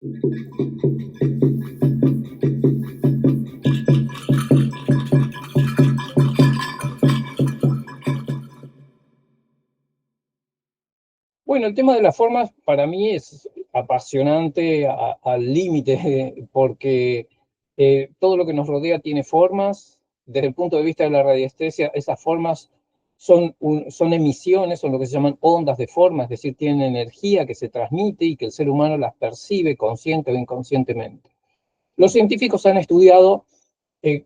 Bueno, el tema de las formas para mí es apasionante al límite, porque todo lo que nos rodea tiene formas. Desde el punto de vista de la radiestesia, esas formas son emisiones, son lo que se llaman ondas de forma, es decir, tienen energía que se transmite y que el ser humano las percibe consciente o inconscientemente. Los científicos han estudiado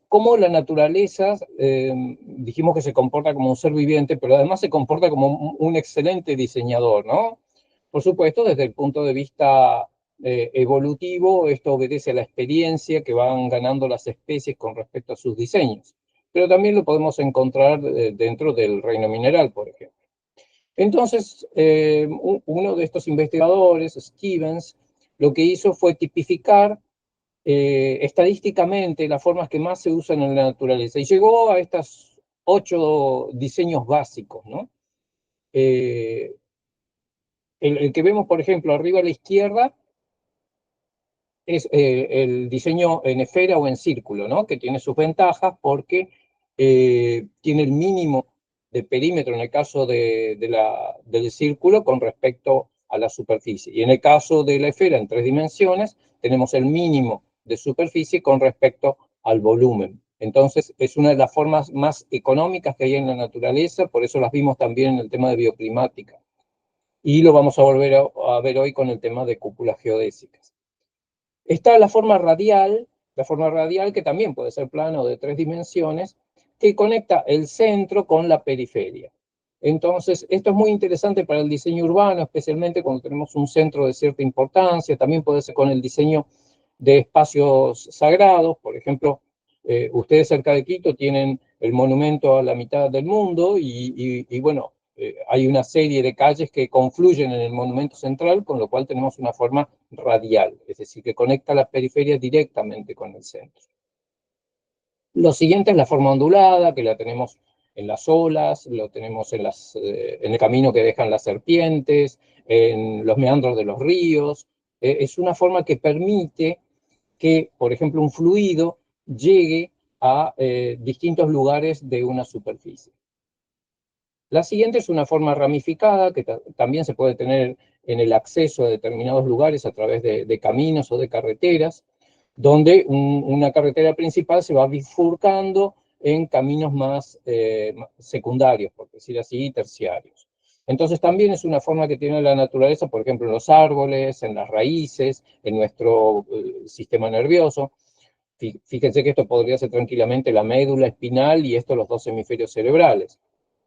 cómo la naturaleza, dijimos que se comporta como un ser viviente, pero además se comporta como un excelente diseñador, ¿no? Por supuesto, desde el punto de vista evolutivo, esto obedece a la experiencia que van ganando las especies con respecto a sus diseños. Pero también lo podemos encontrar dentro del reino mineral, por ejemplo. Entonces, uno de estos investigadores, Stevens, lo que hizo fue tipificar estadísticamente las formas que más se usan en la naturaleza y llegó a estos 8 diseños básicos, ¿no? Eh, el que vemos, por ejemplo, arriba a la izquierda es el diseño en esfera o en círculo, ¿no? Que tiene sus ventajas porque tiene el mínimo de perímetro en el caso del círculo con respecto a la superficie. Y en el caso de la esfera en 3 dimensiones, tenemos el mínimo de superficie con respecto al volumen. Entonces, es una de las formas más económicas que hay en la naturaleza, por eso las vimos también en el tema de bioclimática. Y lo vamos a volver a ver hoy con el tema de cúpulas geodésicas. Está la forma radial que también puede ser plano de 3 dimensiones, que conecta el centro con la periferia. Entonces, esto es muy interesante para el diseño urbano, especialmente cuando tenemos un centro de cierta importancia, también puede ser con el diseño de espacios sagrados, por ejemplo, ustedes cerca de Quito tienen el monumento a la mitad del mundo y bueno, hay una serie de calles que confluyen en el monumento central, con lo cual tenemos una forma radial, es decir, que conecta la periferia directamente con el centro. Lo siguiente es la forma ondulada, que la tenemos en las olas, lo tenemos en el camino que dejan las serpientes, en los meandros de los ríos. Es una forma que permite que, por ejemplo, un fluido llegue a distintos lugares de una superficie. La siguiente es una forma ramificada que también se puede tener en el acceso a determinados lugares a través de caminos o de carreteras, donde una carretera principal se va bifurcando en caminos más secundarios, por decir así, terciarios. Entonces también es una forma que tiene la naturaleza, por ejemplo, en los árboles, en las raíces, en nuestro sistema nervioso. Fíjense que esto podría ser tranquilamente la médula espinal y esto los 2 hemisferios cerebrales.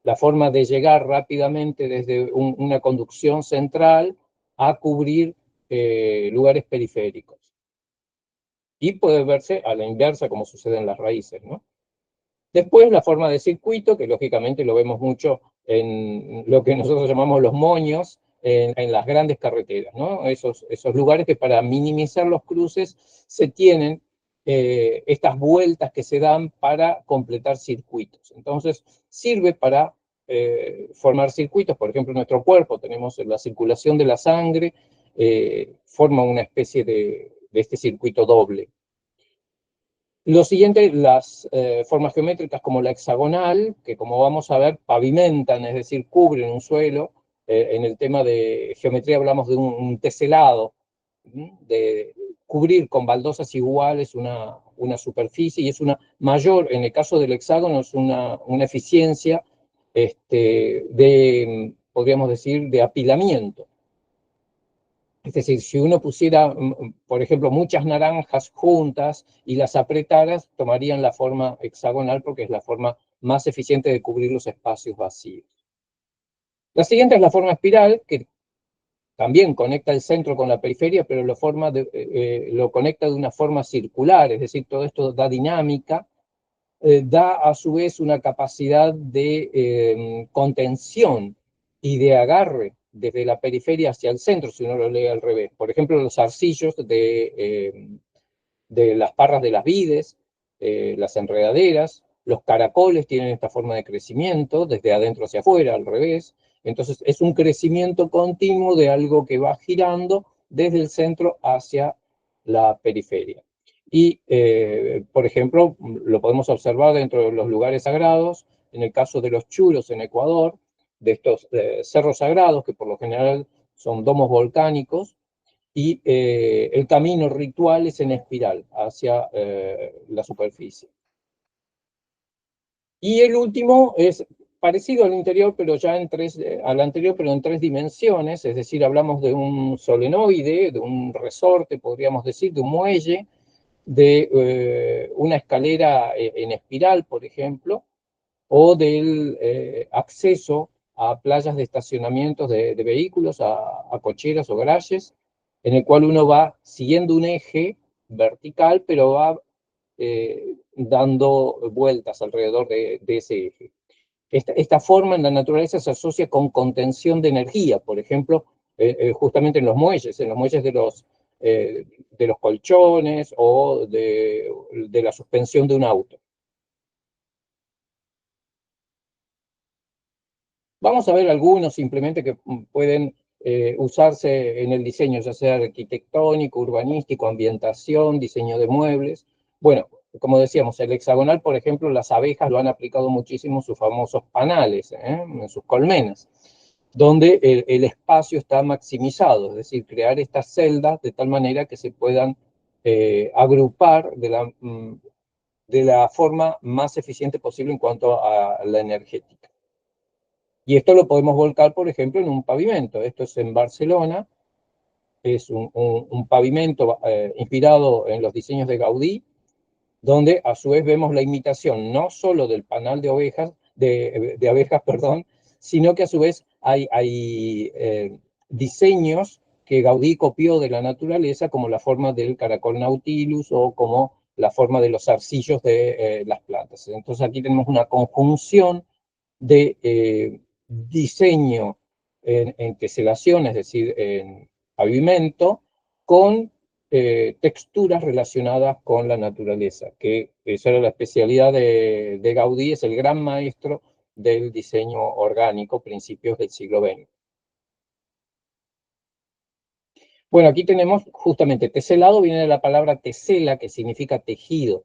La forma de llegar rápidamente desde una conducción central a cubrir lugares periféricos. Y puede verse a la inversa como sucede en las raíces, ¿no? Después la forma de circuito, que lógicamente lo vemos mucho en lo que nosotros llamamos los moños, en las grandes carreteras, ¿no? Esos lugares que para minimizar los cruces se tienen estas vueltas que se dan para completar circuitos. Entonces sirve para formar circuitos, por ejemplo en nuestro cuerpo tenemos la circulación de la sangre, forma una especie de este circuito doble. Lo siguiente, las formas geométricas como la hexagonal, que como vamos a ver, pavimentan, es decir, cubren un suelo. En el tema de geometría hablamos de un teselado, de cubrir con baldosas iguales una superficie, y es una mayor, en el caso del hexágono, es una eficiencia podríamos decir, de apilamiento. Es decir, si uno pusiera, por ejemplo, muchas naranjas juntas y las apretaras, tomarían la forma hexagonal porque es la forma más eficiente de cubrir los espacios vacíos. La siguiente es la forma espiral, que también conecta el centro con la periferia, pero lo conecta de una forma circular, es decir, todo esto da dinámica, da a su vez una capacidad de contención y de agarre desde la periferia hacia el centro, si uno lo lee al revés. Por ejemplo, los arcillos de las parras de las vides, las enredaderas, los caracoles tienen esta forma de crecimiento, desde adentro hacia afuera, al revés. Entonces, es un crecimiento continuo de algo que va girando desde el centro hacia la periferia. Y, por ejemplo, lo podemos observar dentro de los lugares sagrados, en el caso de los churos en Ecuador, de estos cerros sagrados, que por lo general son domos volcánicos, y el camino ritual es en espiral hacia la superficie. Y el último es parecido al interior, pero ya al anterior, pero en 3 dimensiones, es decir, hablamos de un solenoide, de un resorte, podríamos decir, de un muelle, de una escalera en espiral, por ejemplo, o del acceso a playas de estacionamientos de vehículos, a cocheras o garajes, en el cual uno va siguiendo un eje vertical, pero va dando vueltas alrededor de ese eje. Esta forma en la naturaleza se asocia con contención de energía, por ejemplo, justamente en los muelles de los colchones o de la suspensión de un auto. Vamos a ver algunos simplemente que pueden usarse en el diseño, ya sea arquitectónico, urbanístico, ambientación, diseño de muebles. Bueno, como decíamos, el hexagonal, por ejemplo, las abejas lo han aplicado muchísimo en sus famosos panales, en sus colmenas, donde el espacio está maximizado, es decir, crear estas celdas de tal manera que se puedan agrupar de la forma más eficiente posible en cuanto a la energética. Y esto lo podemos volcar, por ejemplo, en un pavimento. Esto es en Barcelona, es un pavimento inspirado en los diseños de Gaudí, donde a su vez vemos la imitación no solo del panal de abejas, perdón, sino que a su vez hay diseños que Gaudí copió de la naturaleza, como la forma del caracol nautilus o como la forma de los zarcillos de las plantas. Entonces aquí tenemos una conjunción de diseño en teselación, es decir, en pavimento, con texturas relacionadas con la naturaleza, que esa era la especialidad de Gaudí, es el gran maestro del diseño orgánico, principios del siglo XX. Bueno, aquí tenemos justamente teselado, viene de la palabra tesela, que significa tejido.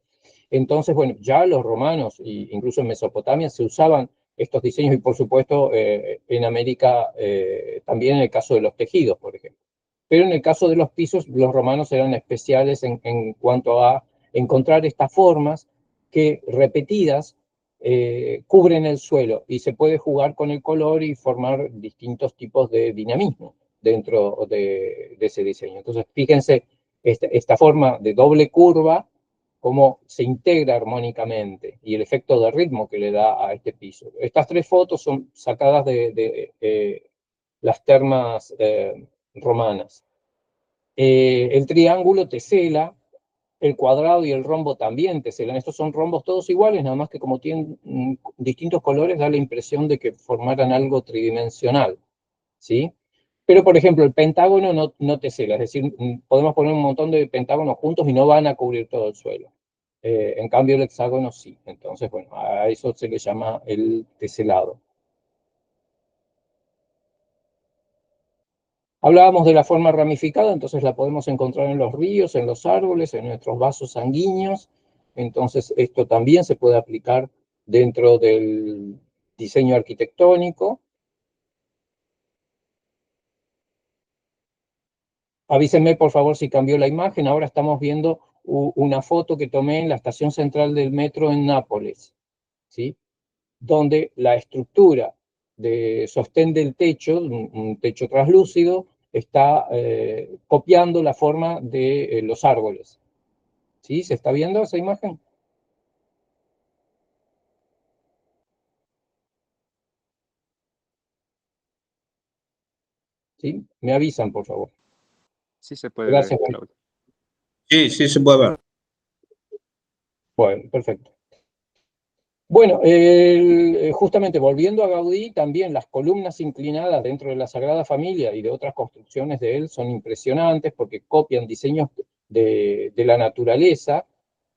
Entonces, bueno, ya los romanos, e incluso en Mesopotamia, se usaban estos diseños, y por supuesto en América también en el caso de los tejidos, por ejemplo. Pero en el caso de los pisos, los romanos eran especiales en cuanto a encontrar estas formas que repetidas cubren el suelo, y se puede jugar con el color y formar distintos tipos de dinamismo dentro de ese diseño. Entonces, fíjense esta forma de doble curva, cómo se integra armónicamente, y el efecto de ritmo que le da a este piso. Estas 3 fotos son sacadas de las termas romanas. El triángulo tesela, el cuadrado y el rombo también teselan. Estos son rombos todos iguales, nada más que como tienen distintos colores, da la impresión de que formaran algo tridimensional, ¿sí? Pero, por ejemplo, el pentágono no tesela, es decir, podemos poner un montón de pentágonos juntos y no van a cubrir todo el suelo. En cambio, el hexágono sí. Entonces, bueno, a eso se le llama el teselado. Hablábamos de la forma ramificada, entonces la podemos encontrar en los ríos, en los árboles, en nuestros vasos sanguíneos. Entonces, esto también se puede aplicar dentro del diseño arquitectónico. Avísenme, por favor, si cambió la imagen. Ahora estamos viendo una foto que tomé en la estación central del metro en Nápoles, ¿sí? Donde la estructura de sostén del techo, un techo translúcido, está copiando la forma de los árboles. ¿Sí? ¿Se está viendo esa imagen? ¿Sí? Me avisan, por favor. Sí se puede ver, Gracias, Juan. Claudio. Sí, sí se puede ver. Bueno, perfecto. Bueno, justamente volviendo a Gaudí, también las columnas inclinadas dentro de la Sagrada Familia y de otras construcciones de él son impresionantes, porque copian diseños de la naturaleza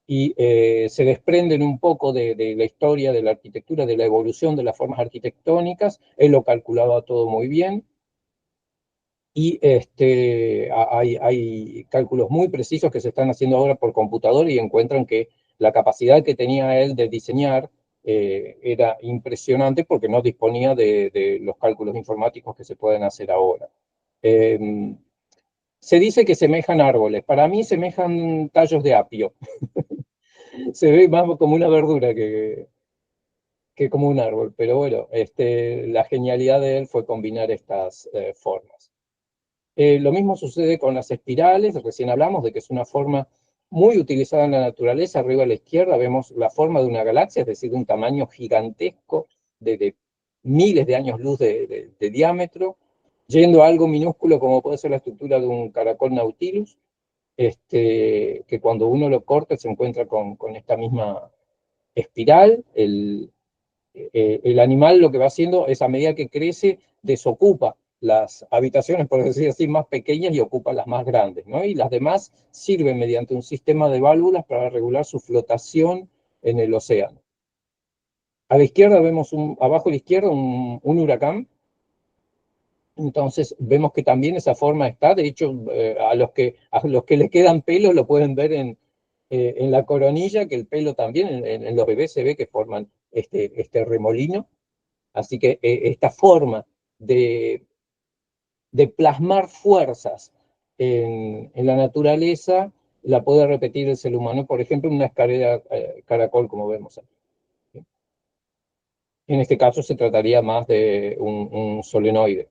y se desprenden un poco de la historia de la arquitectura, de la evolución de las formas arquitectónicas. Él lo calculaba todo muy bien. Y hay cálculos muy precisos que se están haciendo ahora por computador y encuentran que la capacidad que tenía él de diseñar era impresionante porque no disponía de los cálculos informáticos que se pueden hacer ahora. Se dice que semejan árboles. Para mí semejan tallos de apio. Se ve más como una verdura que como un árbol. Pero bueno, la genialidad de él fue combinar estas formas. Lo mismo sucede con las espirales. Recién hablamos de que es una forma muy utilizada en la naturaleza. Arriba a la izquierda vemos la forma de una galaxia, es decir, de un tamaño gigantesco de miles de años luz de diámetro, yendo a algo minúsculo como puede ser la estructura de un caracol nautilus, que cuando uno lo corta se encuentra con esta misma espiral. El animal lo que va haciendo es, a medida que crece, desocupa las habitaciones, por decir así, más pequeñas y ocupa las más grandes, ¿no? Y las demás sirven mediante un sistema de válvulas para regular su flotación en el océano. A la izquierda vemos, abajo a la izquierda, un huracán. Entonces vemos que también esa forma está. De hecho, a los que les quedan pelos lo pueden ver en la coronilla, que el pelo también, en los bebés se ve que forman este remolino. Así que esta forma de plasmar fuerzas en la naturaleza la puede repetir el ser humano, por ejemplo, en una escalera caracol, como vemos aquí. En este caso se trataría más de un solenoide.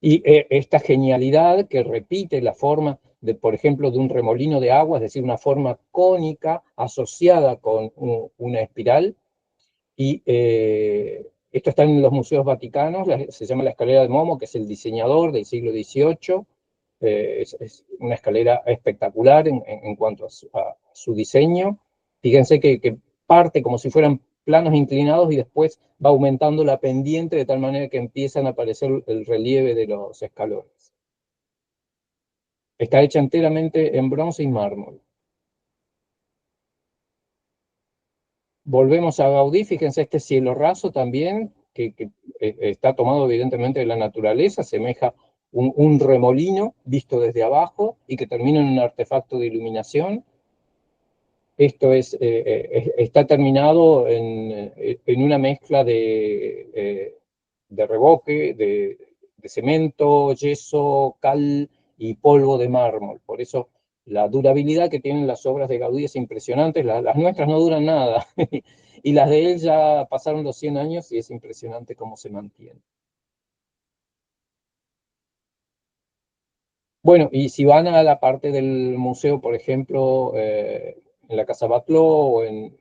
Y esta genialidad que repite la forma, por ejemplo, de un remolino de agua, es decir, una forma cónica asociada con una espiral. Y esto está en los museos vaticanos. Se llama la escalera de Momo, que es el diseñador del siglo XVIII. Es una escalera espectacular en cuanto a su diseño. Fíjense que parte como si fueran planos inclinados y después va aumentando la pendiente de tal manera que empiezan a aparecer el relieve de los escalones. Está hecha enteramente en bronce y mármol. Volvemos a Gaudí. Fíjense este cielo raso también, que está tomado evidentemente de la naturaleza, semeja un remolino visto desde abajo y que termina en un artefacto de iluminación. Esto está terminado en una mezcla de revoque, de cemento, yeso, cal y polvo de mármol. Por eso la durabilidad que tienen las obras de Gaudí es impresionante. Las nuestras no duran nada. Y las de él ya pasaron los 100 años y es impresionante cómo se mantienen. Bueno, y si van a la parte del museo, por ejemplo, en la Casa Batlló o en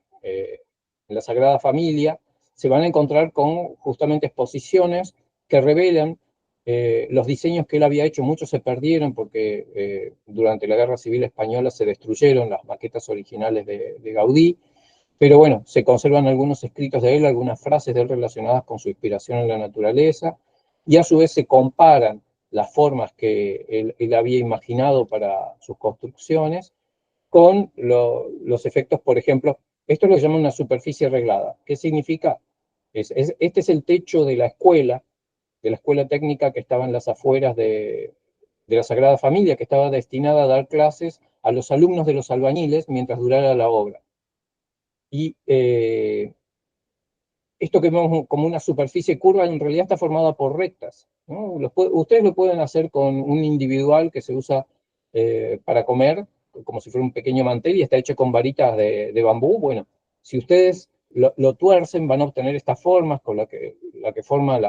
la Sagrada Familia, se van a encontrar con justamente exposiciones que revelan los diseños que él había hecho. Muchos se perdieron porque durante la Guerra Civil Española se destruyeron las maquetas originales de Gaudí, pero bueno, se conservan algunos escritos de él, algunas frases de él relacionadas con su inspiración en la naturaleza, y a su vez se comparan las formas que él había imaginado para sus construcciones con los efectos, por ejemplo, esto es lo que se llama una superficie arreglada. ¿Qué significa? Este es el techo de la escuela técnica que estaba en las afueras de la Sagrada Familia, que estaba destinada a dar clases a los alumnos de los albañiles mientras durara la obra. Y esto que vemos como una superficie curva en realidad está formada por rectas, ¿no? Ustedes lo pueden hacer con un individual que se usa para comer, como si fuera un pequeño mantel, y está hecho con varitas de bambú. Bueno, si ustedes lo tuercen, van a obtener estas formas, con la que forma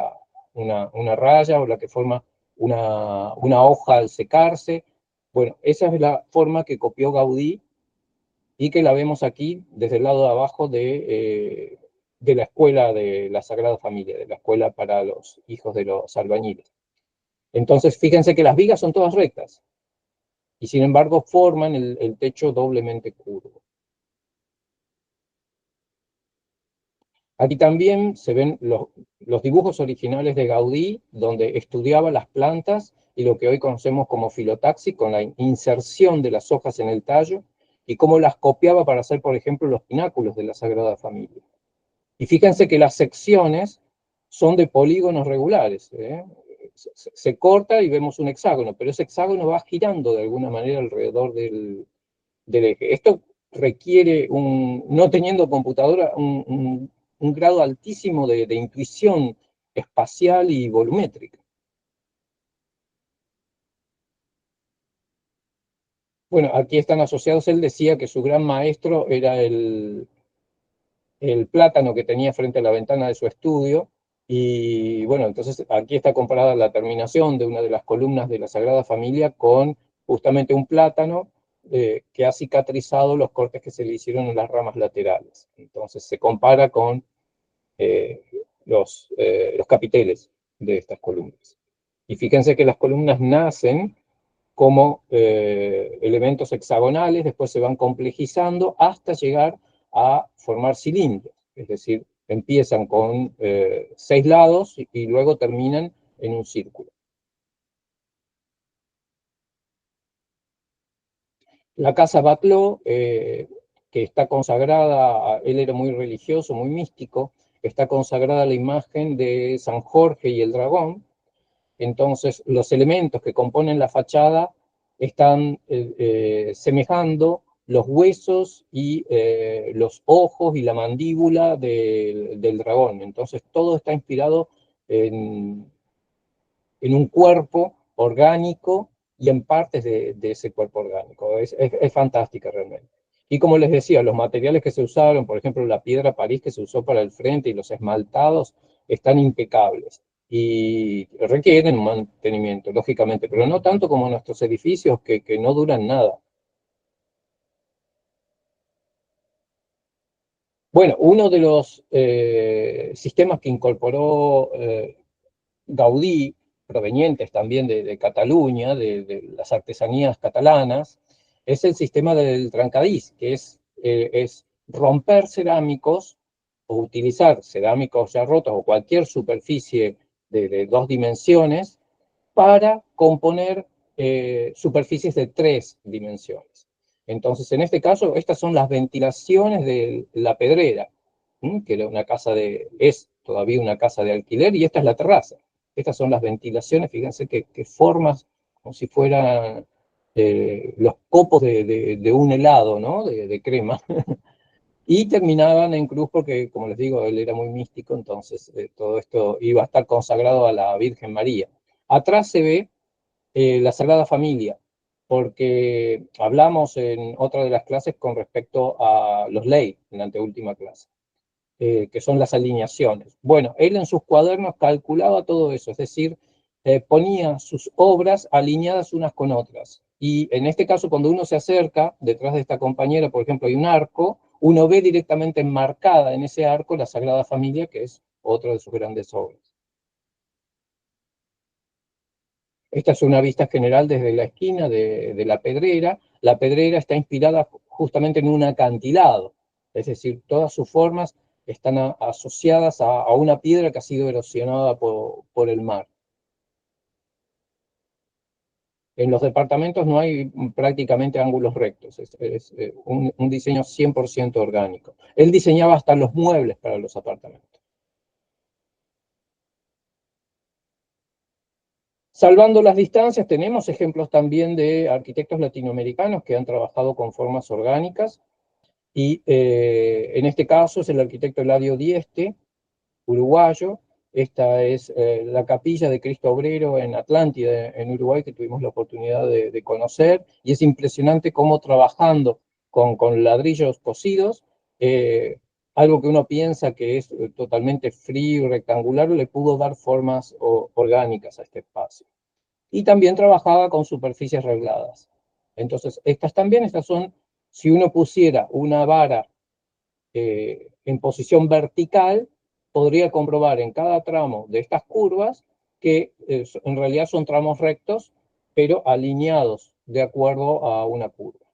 una raya o la que forma una hoja al secarse. Bueno, esa es la forma que copió Gaudí y que la vemos aquí desde el lado de abajo de la escuela de la Sagrada Familia, de la escuela para los hijos de los albañiles. Entonces, fíjense que las vigas son todas rectas y sin embargo forman el techo doblemente curvo. Aquí también se ven los dibujos originales de Gaudí, donde estudiaba las plantas y lo que hoy conocemos como filotaxis, con la inserción de las hojas en el tallo, y cómo las copiaba para hacer, por ejemplo, los pináculos de la Sagrada Familia. Y fíjense que las secciones son de polígonos regulares. Se corta y vemos un hexágono, pero ese hexágono va girando de alguna manera alrededor del eje. Esto requiere, no teniendo computadora, un grado altísimo de intuición espacial y volumétrica. Bueno, aquí están asociados, él decía que su gran maestro era el plátano que tenía frente a la ventana de su estudio, y bueno, entonces aquí está comparada la terminación de una de las columnas de la Sagrada Familia con justamente un plátano que ha cicatrizado los cortes que se le hicieron en las ramas laterales. Entonces se compara con eh, los capiteles de estas columnas. Y fíjense que las columnas nacen como elementos hexagonales, después se van complejizando hasta llegar a formar cilindros, es decir, empiezan con 6 lados y luego terminan en un círculo. La casa Batlló, que está consagrada, él era muy religioso, muy místico, está consagrada a la imagen de San Jorge y el dragón. Entonces, los elementos que componen la fachada están semejando los huesos y los ojos y la mandíbula del dragón. Entonces, todo está inspirado en, en un cuerpo orgánico y en partes de ese cuerpo orgánico. Es fantástica realmente. Y como les decía, los materiales que se usaron, por ejemplo, la piedra París que se usó para el frente y los esmaltados, están impecables y requieren un mantenimiento, lógicamente, pero no tanto como nuestros edificios que no duran nada. Bueno, uno de los sistemas que incorporó Gaudí, provenientes también de Cataluña, de las artesanías catalanas, es el sistema del trancadís, que es romper cerámicos o utilizar cerámicos ya rotos o cualquier superficie de 2 dimensiones para componer superficies de 3 dimensiones. Entonces, en este caso, estas son las ventilaciones de la Pedrera, que era una casa es todavía una casa de alquiler, y esta es la terraza. Estas son las ventilaciones, fíjense que formas como si fueran los copos de un helado, ¿no? De crema. Y terminaban en cruz porque, como les digo, él era muy místico, entonces todo esto iba a estar consagrado a la Virgen María. Atrás se ve la Sagrada Familia, porque hablamos en otra de las clases con respecto a los ley, en la anteúltima clase, que son las alineaciones. Bueno, él en sus cuadernos calculaba todo eso, es decir, ponía sus obras alineadas unas con otras. Y en este caso, cuando uno se acerca, detrás de esta compañera, por ejemplo, hay un arco, uno ve directamente enmarcada en ese arco la Sagrada Familia, que es otra de sus grandes obras. Esta es una vista general desde la esquina de la Pedrera. La Pedrera está inspirada justamente en un acantilado, es decir, todas sus formas están asociadas a una piedra que ha sido erosionada por el mar. En los departamentos no hay prácticamente ángulos rectos, es un diseño 100% orgánico. Él diseñaba hasta los muebles para los apartamentos. Salvando las distancias, tenemos ejemplos también de arquitectos latinoamericanos que han trabajado con formas orgánicas, y en este caso es el arquitecto Eladio Dieste, uruguayo. Esta es la capilla de Cristo Obrero en Atlántida, en Uruguay, que tuvimos la oportunidad de conocer, y es impresionante cómo trabajando con ladrillos cocidos, algo que uno piensa que es totalmente frío y rectangular, le pudo dar formas orgánicas a este espacio. Y también trabajaba con superficies regladas. Entonces, estas son, si uno pusiera una vara en posición vertical, podría comprobar en cada tramo de estas curvas que en realidad son tramos rectos, pero alineados de acuerdo a una curva.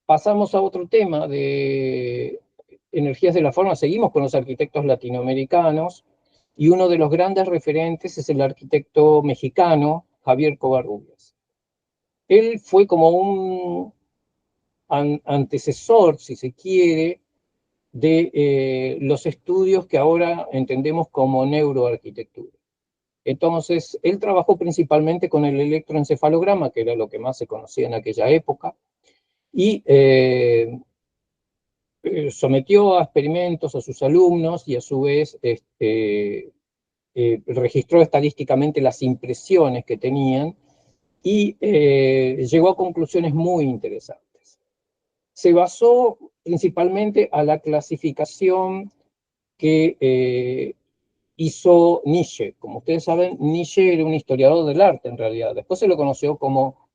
Pasamos a otro tema de energías de la forma. Seguimos con los arquitectos latinoamericanos, y uno de los grandes referentes es el arquitecto mexicano Javier Covarrubias. Él fue como antecesor, si se quiere, de los estudios que ahora entendemos como neuroarquitectura. Entonces, él trabajó principalmente con el electroencefalograma, que era lo que más se conocía en aquella época, y sometió a experimentos a sus alumnos y a su vez registró estadísticamente las impresiones que tenían y llegó a conclusiones muy interesantes. Se basó principalmente a la clasificación que hizo Nietzsche. Como ustedes saben, Nietzsche era un historiador del arte en realidad. Después se lo conoció como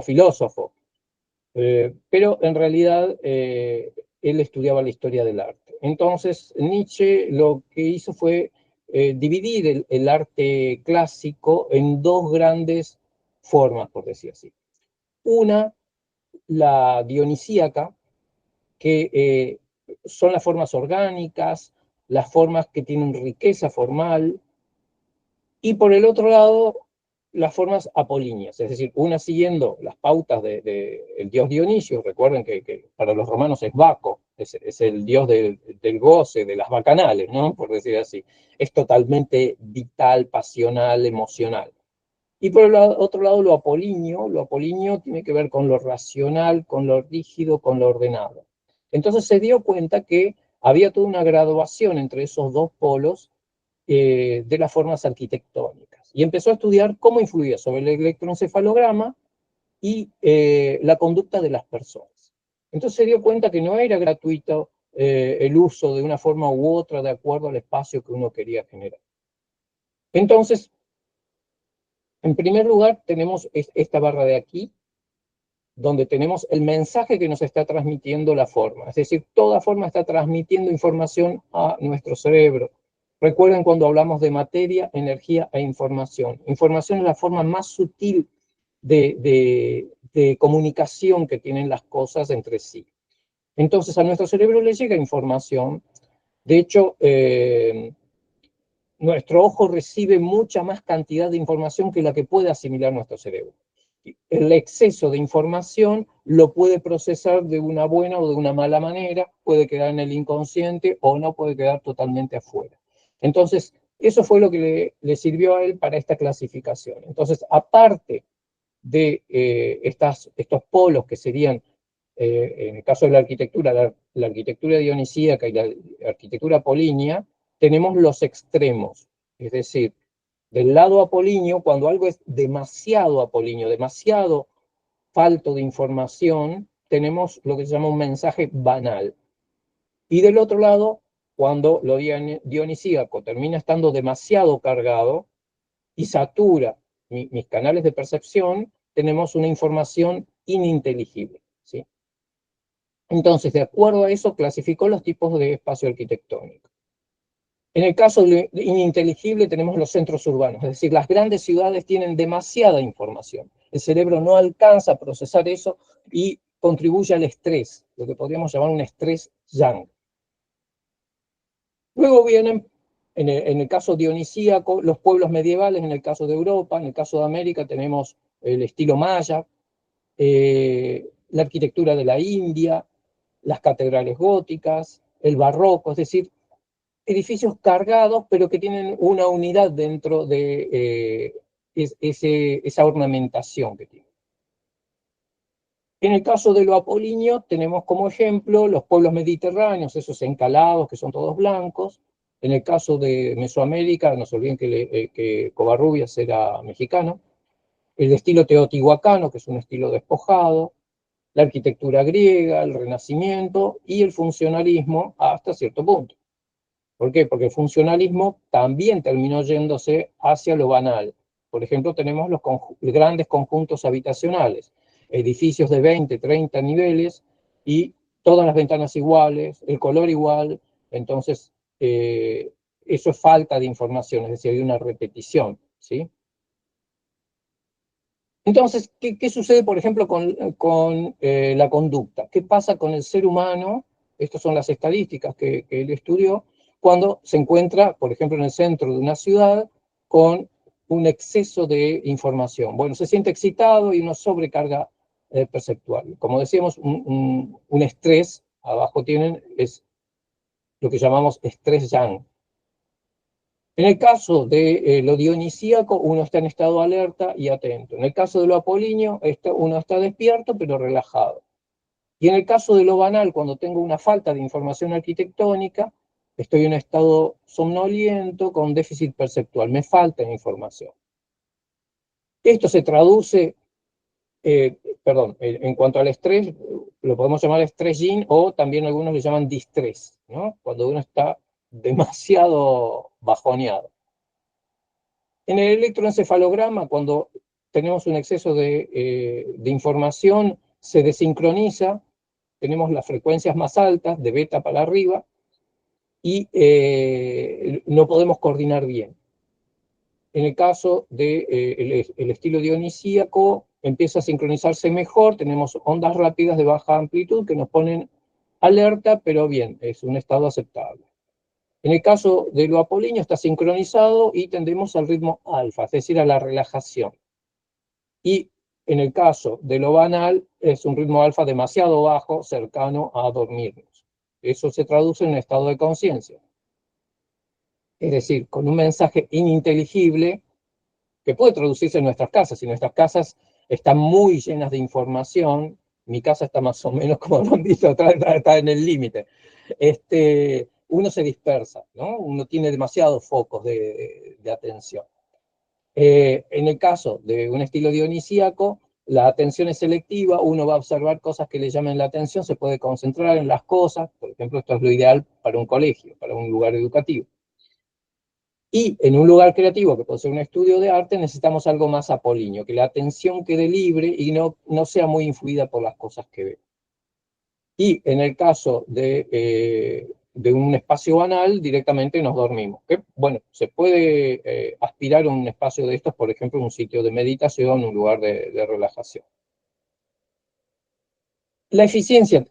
filósofo, pero en realidad él estudiaba la historia del arte. Entonces Nietzsche lo que hizo fue dividir el arte clásico en dos grandes formas, por decir así. Una, la dionisíaca, que son las formas orgánicas, las formas que tienen riqueza formal, y por el otro lado, las formas apolíneas, es decir, una siguiendo las pautas del dios Dionisio. Recuerden que para los romanos es Baco, es el dios del goce, de las bacanales, ¿no? Por decir así. Es totalmente vital, pasional, emocional. Y por el otro lado, lo apolíneo tiene que ver con lo racional, con lo rígido, con lo ordenado. Entonces se dio cuenta que había toda una graduación entre esos dos polos de las formas arquitectónicas. Y empezó a estudiar cómo influía sobre el electroencefalograma y la conducta de las personas. Entonces se dio cuenta que no era gratuito el uso de una forma u otra de acuerdo al espacio que uno quería generar. Entonces, en primer lugar, tenemos esta barra de aquí, donde tenemos el mensaje que nos está transmitiendo la forma. Es decir, toda forma está transmitiendo información a nuestro cerebro. Recuerden cuando hablamos de materia, energía e información. Información es la forma más sutil de comunicación que tienen las cosas entre sí. Entonces, a nuestro cerebro le llega información. De hecho, nuestro ojo recibe mucha más cantidad de información que la que puede asimilar nuestro cerebro. El exceso de información lo puede procesar de una buena o de una mala manera, puede quedar en el inconsciente o no puede quedar totalmente afuera. Entonces, eso fue lo que le sirvió a él para esta clasificación. Entonces, aparte de estos polos que serían, en el caso de la arquitectura, la arquitectura dionisíaca y la arquitectura apolínea, tenemos los extremos, es decir, del lado apolíneo, cuando algo es demasiado apolíneo, demasiado falto de información, tenemos lo que se llama un mensaje banal. Y del otro lado, cuando lo dionisíaco termina estando demasiado cargado y satura mis canales de percepción, tenemos una información ininteligible, ¿sí? Entonces, de acuerdo a eso, clasificó los tipos de espacio arquitectónico. En el caso de ininteligible tenemos los centros urbanos, es decir, las grandes ciudades tienen demasiada información. El cerebro no alcanza a procesar eso y contribuye al estrés, lo que podríamos llamar un estrés yang. Luego vienen, en el caso dionisíaco, los pueblos medievales, en el caso de Europa, en el caso de América tenemos el estilo maya, la arquitectura de la India, las catedrales góticas, el barroco, es decir, edificios cargados, pero que tienen una unidad dentro de esa ornamentación que tienen. En el caso de lo apolíneo, tenemos como ejemplo los pueblos mediterráneos, esos encalados que son todos blancos. En el caso de Mesoamérica, no se olviden que Covarrubias era mexicano. El estilo teotihuacano, que es un estilo despojado. La arquitectura griega, el Renacimiento y el funcionalismo hasta cierto punto. ¿Por qué? Porque el funcionalismo también terminó yéndose hacia lo banal. Por ejemplo, tenemos los grandes conjuntos habitacionales, edificios de 20, 30 niveles y todas las ventanas iguales, el color igual. Entonces, eso es falta de información, es decir, hay una repetición, ¿sí? Entonces, ¿qué sucede, por ejemplo, con la conducta? ¿Qué pasa con el ser humano? Estas son las estadísticas que él estudió, cuando se encuentra, por ejemplo, en el centro de una ciudad con un exceso de información. Bueno, se siente excitado y uno sobrecarga perceptual. Como decíamos, un estrés, abajo tienen, es lo que llamamos estrés yang. En el caso de lo dionisíaco, uno está en estado alerta y atento. En el caso de lo apolíneo, uno está despierto pero relajado. Y en el caso de lo banal, cuando tengo una falta de información arquitectónica, estoy en estado somnoliento con déficit perceptual, me falta información. Esto se traduce, en cuanto al estrés, lo podemos llamar estrés yin o también algunos le llaman distrés, ¿no? Cuando uno está demasiado bajoneado. En el electroencefalograma, cuando tenemos un exceso de información, se desincroniza, tenemos las frecuencias más altas, de beta para arriba, y no podemos coordinar bien. En el caso del el estilo dionisíaco, empieza a sincronizarse mejor, tenemos ondas rápidas de baja amplitud que nos ponen alerta, pero bien, es un estado aceptable. En el caso de lo apolíneo está sincronizado y tendemos al ritmo alfa, es decir, a la relajación. Y en el caso de lo banal, es un ritmo alfa demasiado bajo, cercano a dormirnos. Eso se traduce en un estado de conciencia. Es decir, con un mensaje ininteligible que puede traducirse en nuestras casas. Si nuestras casas están muy llenas de información, mi casa está más o menos, como lo han visto, está en el límite. Uno se dispersa, ¿no? Uno tiene demasiados focos de atención. En el caso de un estilo dionisíaco, la atención es selectiva, uno va a observar cosas que le llamen la atención, se puede concentrar en las cosas, por ejemplo, esto es lo ideal para un colegio, para un lugar educativo. Y en un lugar creativo, que puede ser un estudio de arte, necesitamos algo más apolíneo, que la atención quede libre y no sea muy influida por las cosas que ve. Y en el caso de un espacio banal, directamente nos dormimos. Que, bueno, se puede aspirar a un espacio de estos, por ejemplo, un sitio de meditación, un lugar de relajación. La eficiencia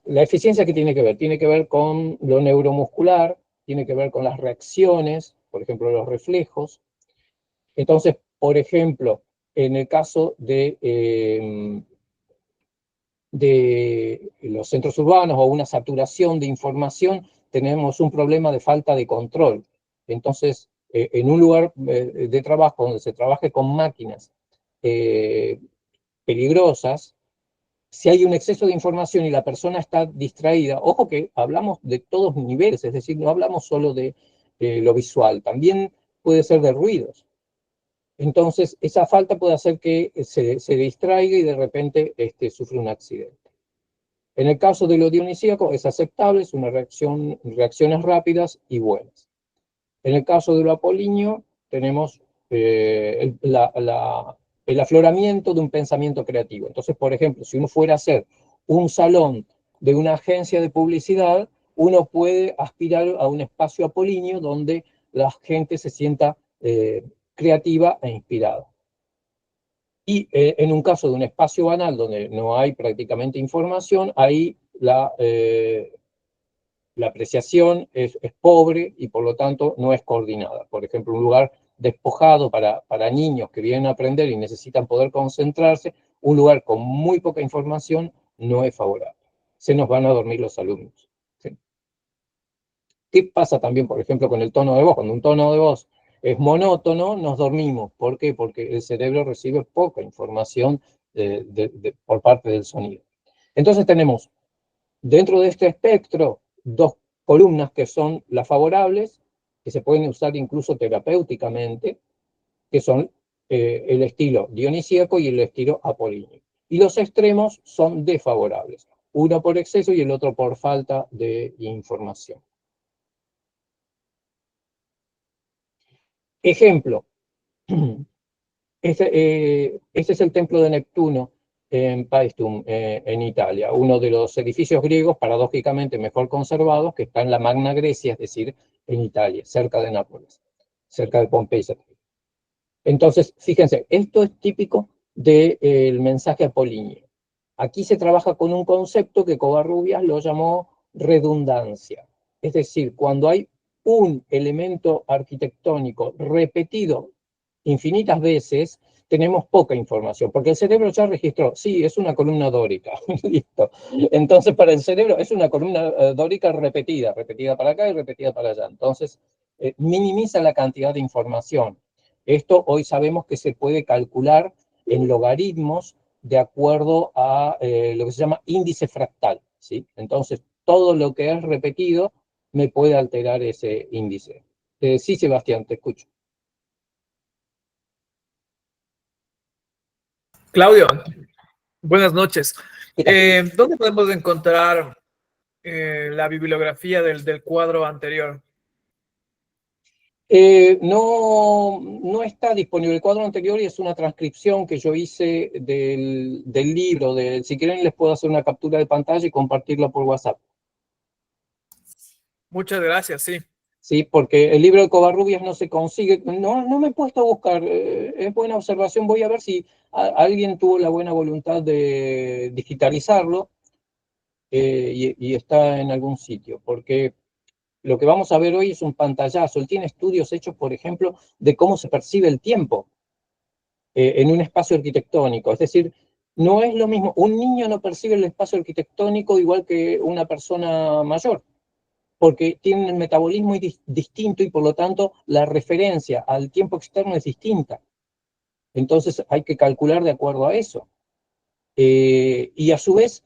que tiene que ver con lo neuromuscular, tiene que ver con las reacciones, por ejemplo, los reflejos. Entonces, por ejemplo, en el caso de los centros urbanos o una saturación de información, tenemos un problema de falta de control. Entonces, en un lugar de trabajo donde se trabaje con máquinas peligrosas, si hay un exceso de información y la persona está distraída, ojo que hablamos de todos niveles, es decir, no hablamos solo de lo visual, también puede ser de ruidos. Entonces, esa falta puede hacer que se distraiga y de repente sufre un accidente. En el caso de lo dionisíaco es aceptable, es una reacciones rápidas y buenas. En el caso de lo apolíneo tenemos el afloramiento de un pensamiento creativo. Entonces, por ejemplo, si uno fuera a hacer un salón de una agencia de publicidad, uno puede aspirar a un espacio apolíneo donde la gente se sienta creativa e inspirada. Y en un caso de un espacio banal donde no hay prácticamente información, ahí la apreciación es pobre y por lo tanto no es coordinada. Por ejemplo, un lugar despojado para niños que vienen a aprender y necesitan poder concentrarse, un lugar con muy poca información no es favorable. Se nos van a dormir los alumnos. ¿Sí? ¿Qué pasa también, por ejemplo, con el tono de voz? Cuando un tono de voz es monótono, nos dormimos. ¿Por qué? Porque el cerebro recibe poca información por parte del sonido. Entonces tenemos, dentro de este espectro, dos columnas que son las favorables, que se pueden usar incluso terapéuticamente, que son el estilo dionisíaco y el estilo apolíneo. Y los extremos son desfavorables, uno por exceso y el otro por falta de información. Ejemplo, este es el templo de Neptuno en Paestum, en Italia, uno de los edificios griegos paradójicamente mejor conservados que está en la Magna Grecia, es decir, en Italia, cerca de Nápoles, cerca de Pompeya. Entonces, fíjense, esto es típico del mensaje apolíneo. Aquí se trabaja con un concepto que Covarrubias lo llamó redundancia. Es decir, cuando hay un elemento arquitectónico repetido infinitas veces, tenemos poca información, porque el cerebro ya registró, sí, es una columna dórica, listo. Entonces, para el cerebro es una columna dórica repetida, repetida para acá y repetida para allá. Entonces, minimiza la cantidad de información. Esto hoy sabemos que se puede calcular en logaritmos de acuerdo a lo que se llama índice fractal, ¿sí? Entonces, todo lo que es repetido me puede alterar ese índice. Sí, Sebastián, te escucho. Claudio, buenas noches. ¿Dónde podemos encontrar la bibliografía del cuadro anterior? No está disponible. El cuadro anterior y es una transcripción que yo hice del libro. Si quieren, les puedo hacer una captura de pantalla y compartirla por WhatsApp. Muchas gracias, sí. Sí, porque el libro de Covarrubias no se consigue. No me he puesto a buscar. Es buena observación. Voy a ver si alguien tuvo la buena voluntad de digitalizarlo y está en algún sitio. Porque lo que vamos a ver hoy es un pantallazo. Él tiene estudios hechos, por ejemplo, de cómo se percibe el tiempo en un espacio arquitectónico. Es decir, no es lo mismo. Un niño no percibe el espacio arquitectónico igual que una persona mayor, porque tienen el metabolismo distinto y por lo tanto la referencia al tiempo externo es distinta. Entonces hay que calcular de acuerdo a eso. Y a su vez,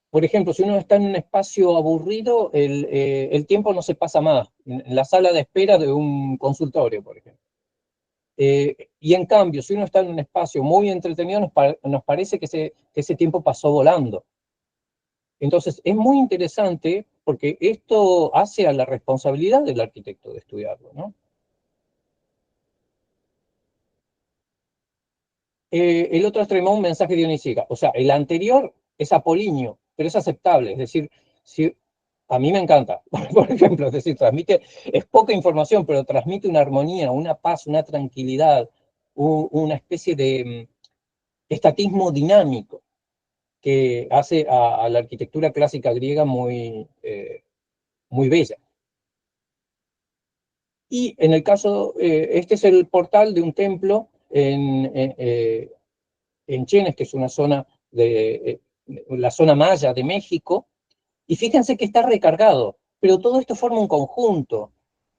por ejemplo, si uno está en un espacio aburrido, el tiempo no se pasa más. En la sala de espera de un consultorio, por ejemplo. Y en cambio, si uno está en un espacio muy entretenido, nos parece que ese tiempo pasó volando. Entonces, es muy interesante porque esto hace a la responsabilidad del arquitecto de estudiarlo, ¿no? El otro extremo, un mensaje dionisíaco. O sea, el anterior es apolíneo, pero es aceptable. Es decir, si, a mí me encanta, por ejemplo, es decir, es poca información, pero transmite una armonía, una paz, una tranquilidad, una especie de estatismo dinámico que hace a la arquitectura clásica griega muy bella. Y en el caso, este es el portal de un templo en Chenes, que es una zona la zona maya de México, y fíjense que está recargado, pero todo esto forma un conjunto,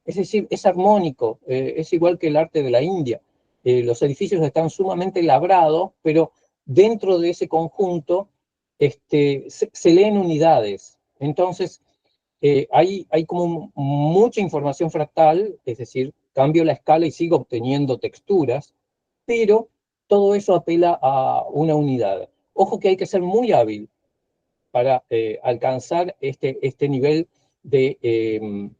es decir, es armónico, es igual que el arte de la India. Los edificios están sumamente labrados, pero dentro de ese conjunto se leen unidades. Entonces, hay como mucha información fractal, es decir, cambio la escala y sigo obteniendo texturas, pero todo eso apela a una unidad. Ojo que hay que ser muy hábil para alcanzar este nivel de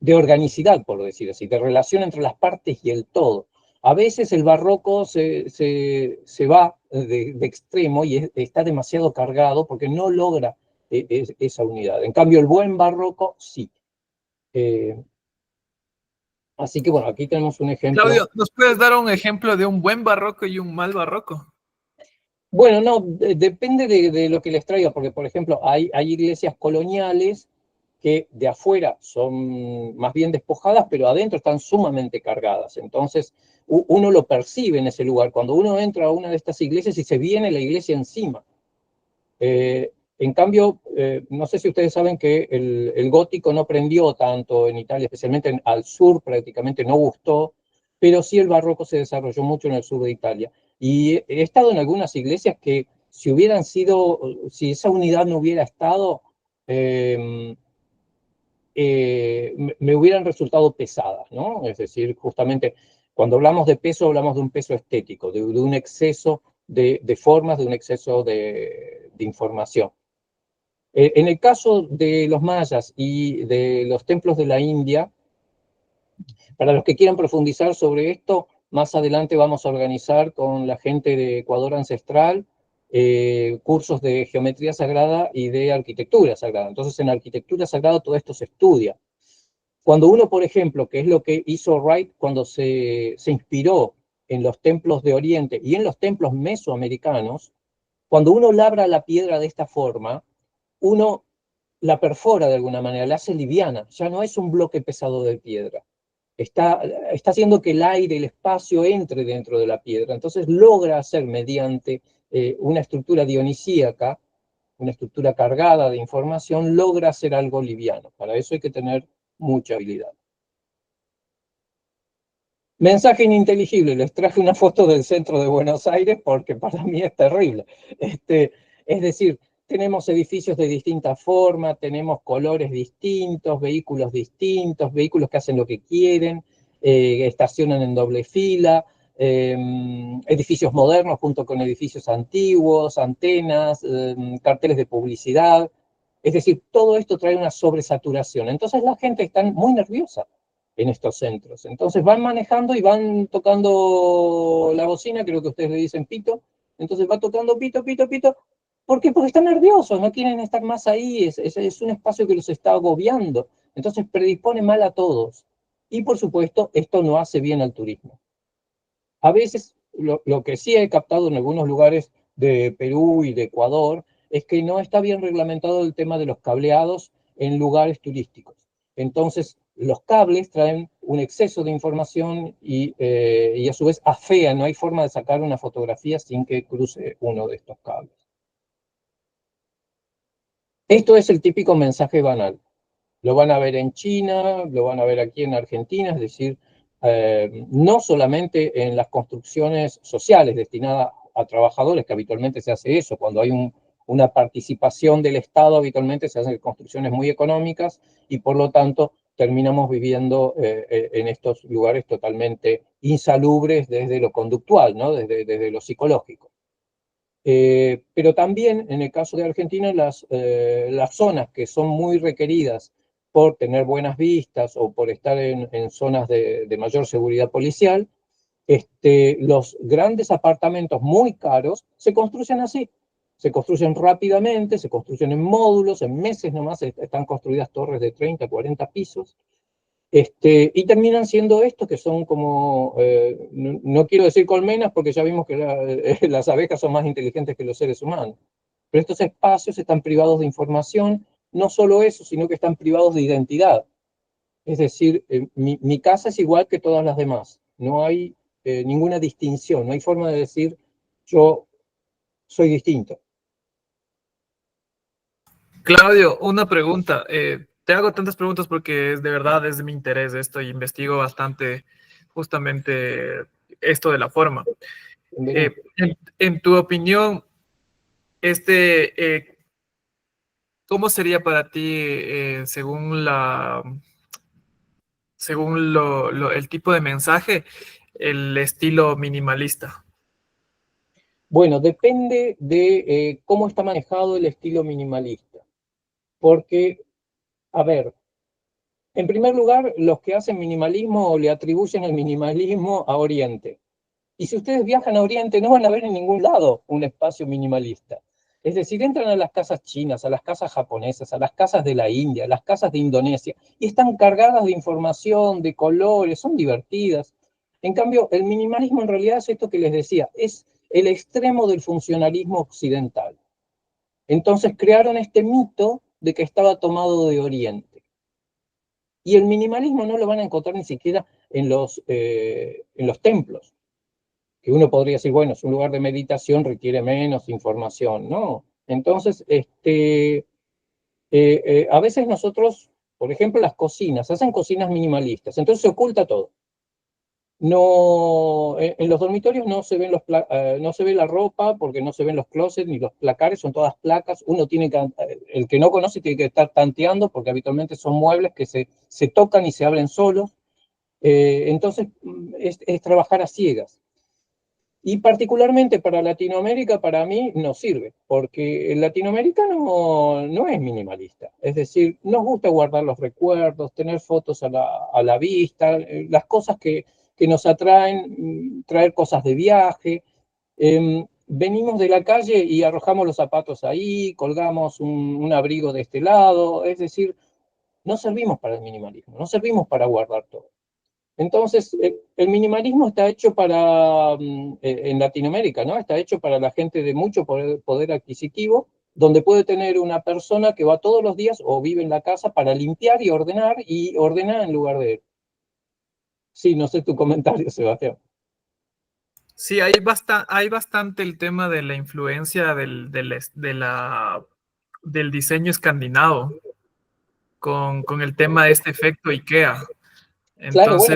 organicidad, por decir así, de relación entre las partes y el todo. A veces el barroco se va de extremo y está demasiado cargado porque no logra esa unidad. En cambio, el buen barroco sí. Así que bueno, aquí tenemos un ejemplo. Claudio, ¿nos puedes dar un ejemplo de un buen barroco y un mal barroco? Bueno, no, depende de lo que les traiga, porque por ejemplo hay iglesias coloniales que de afuera son más bien despojadas, pero adentro están sumamente cargadas. Entonces uno lo percibe en ese lugar. Cuando uno entra a una de estas iglesias y se viene la iglesia encima. En cambio, no sé si ustedes saben que el gótico no prendió tanto en Italia, especialmente al sur prácticamente no gustó, pero sí el barroco se desarrolló mucho en el sur de Italia. Y he estado en algunas iglesias que si esa unidad no hubiera estado, me hubieran resultado pesadas, ¿no? Es decir, justamente cuando hablamos de peso, hablamos de un peso estético, de un exceso de formas, de un exceso de información. En el caso de los mayas y de los templos de la India, para los que quieran profundizar sobre esto, más adelante vamos a organizar con la gente de Ecuador Ancestral cursos de geometría sagrada y de arquitectura sagrada. Entonces, en arquitectura sagrada todo esto se estudia. Cuando uno, por ejemplo, que es lo que hizo Wright cuando se inspiró en los templos de Oriente y en los templos mesoamericanos, cuando uno labra la piedra de esta forma, uno la perfora de alguna manera, la hace liviana, ya no es un bloque pesado de piedra. está haciendo que el aire, el espacio entre dentro de la piedra. Entonces logra hacer mediante una estructura dionisíaca, una estructura cargada de información, logra hacer algo liviano. Para eso hay que tener mucha habilidad. Mensaje ininteligible. Les traje una foto del centro de Buenos Aires porque para mí es terrible. Es decir, tenemos edificios de distinta forma, tenemos colores distintos, vehículos que hacen lo que quieren, estacionan en doble fila, edificios modernos junto con edificios antiguos, antenas, carteles de publicidad. Es decir, todo esto trae una sobresaturación. Entonces la gente está muy nerviosa en estos centros. Entonces van manejando y van tocando la bocina, creo que ustedes le dicen pito, entonces va tocando pito, pito, pito. ¿Por qué? Porque están nerviosos, no quieren estar más ahí, es un espacio que los está agobiando. Entonces predispone mal a todos. Y por supuesto, esto no hace bien al turismo. A veces, lo que sí he captado en algunos lugares de Perú y de Ecuador, es que no está bien reglamentado el tema de los cableados en lugares turísticos. Entonces, los cables traen un exceso de información y a su vez afean, no hay forma de sacar una fotografía sin que cruce uno de estos cables. Esto es el típico mensaje banal. Lo van a ver en China, lo van a ver aquí en Argentina, es decir, no solamente en las construcciones sociales destinadas a trabajadores, que habitualmente se hace eso, cuando hay una participación del Estado, habitualmente se hacen construcciones muy económicas y por lo tanto terminamos viviendo en estos lugares totalmente insalubres desde lo conductual, ¿no? desde lo psicológico. Pero también en el caso de Argentina, las zonas que son muy requeridas por tener buenas vistas o por estar en zonas de mayor seguridad policial, los grandes apartamentos muy caros se construyen así. Se construyen rápidamente, se construyen en módulos, en meses nomás están construidas torres de 30, 40 pisos. Y terminan siendo estos que son como, no quiero decir colmenas porque ya vimos que las abejas son más inteligentes que los seres humanos, pero estos espacios están privados de información, no solo eso, sino que están privados de identidad. Es decir, mi casa es igual que todas las demás, no hay ninguna distinción, no hay forma de decir yo soy distinto. Claudio, una pregunta. Te hago tantas preguntas porque de verdad es de mi interés esto y investigo bastante justamente esto de la forma. En tu opinión, ¿cómo sería para ti según el tipo de mensaje, el estilo minimalista? Bueno, depende de cómo está manejado el estilo minimalista. Porque, a ver, en primer lugar, los que hacen minimalismo le atribuyen el minimalismo a Oriente. Y si ustedes viajan a Oriente, no van a ver en ningún lado un espacio minimalista. Es decir, entran a las casas chinas, a las casas japonesas, a las casas de la India, a las casas de Indonesia, y están cargadas de información, de colores, son divertidas. En cambio, el minimalismo en realidad es esto que les decía, es el extremo del funcionalismo occidental. Entonces crearon este mito de que estaba tomado de Oriente. Y el minimalismo no lo van a encontrar ni siquiera en los templos, que uno podría decir, bueno, es un lugar de meditación, requiere menos información, ¿no? Entonces, a veces nosotros, por ejemplo, las cocinas, hacen cocinas minimalistas, entonces se oculta todo. No, en los dormitorios no se ven no se ve la ropa porque no se ven los closets ni los placares, son todas placas. Uno tiene que, el que no conoce tiene que estar tanteando porque habitualmente son muebles que se tocan y se abren solos. Entonces es trabajar a ciegas. Y particularmente para Latinoamérica, para mí no sirve, porque el latinoamericano no es minimalista. Es decir, nos gusta guardar los recuerdos, tener fotos a la vista, las cosas que nos atraen, traer cosas de viaje. Venimos de la calle y arrojamos los zapatos ahí, colgamos un abrigo de este lado. Es decir, no servimos para el minimalismo, no servimos para guardar todo. Entonces, el minimalismo está hecho en Latinoamérica, ¿no? Está hecho para la gente de mucho poder adquisitivo, donde puede tener una persona que va todos los días o vive en la casa para limpiar y ordenar en lugar de él. Sí, no sé tu comentario, Sebastián. Sí, hay bastante el tema de la influencia del diseño escandinavo con el tema de este efecto IKEA. Claro, bueno,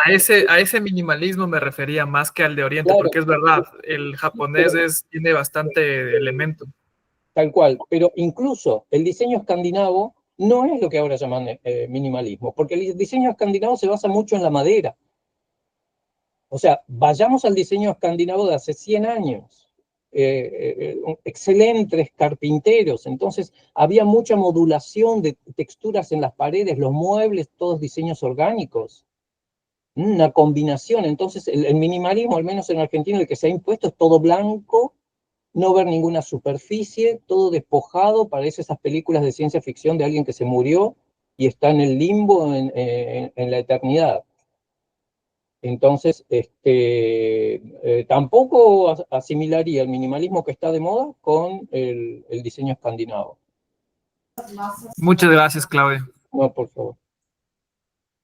Entonces, a ese minimalismo me refería más que al de Oriente, claro, porque es verdad, el japonés pero tiene bastante elemento. tal cual, pero incluso el diseño escandinavo no es lo que ahora llaman minimalismo, porque el diseño escandinavo se basa mucho en la madera. O sea, vayamos al diseño escandinavo de hace 100 años. Excelentes carpinteros, entonces había mucha modulación de texturas en las paredes, los muebles, todos diseños orgánicos, una combinación. Entonces, el minimalismo, al menos en Argentina, el que se ha impuesto es todo blanco, no ver ninguna superficie, todo despojado, parece esas películas de ciencia ficción de alguien que se murió y está en el limbo en la eternidad. Entonces, tampoco asimilaría el minimalismo que está de moda con el diseño escandinavo. Muchas gracias, Claudio. No, por favor.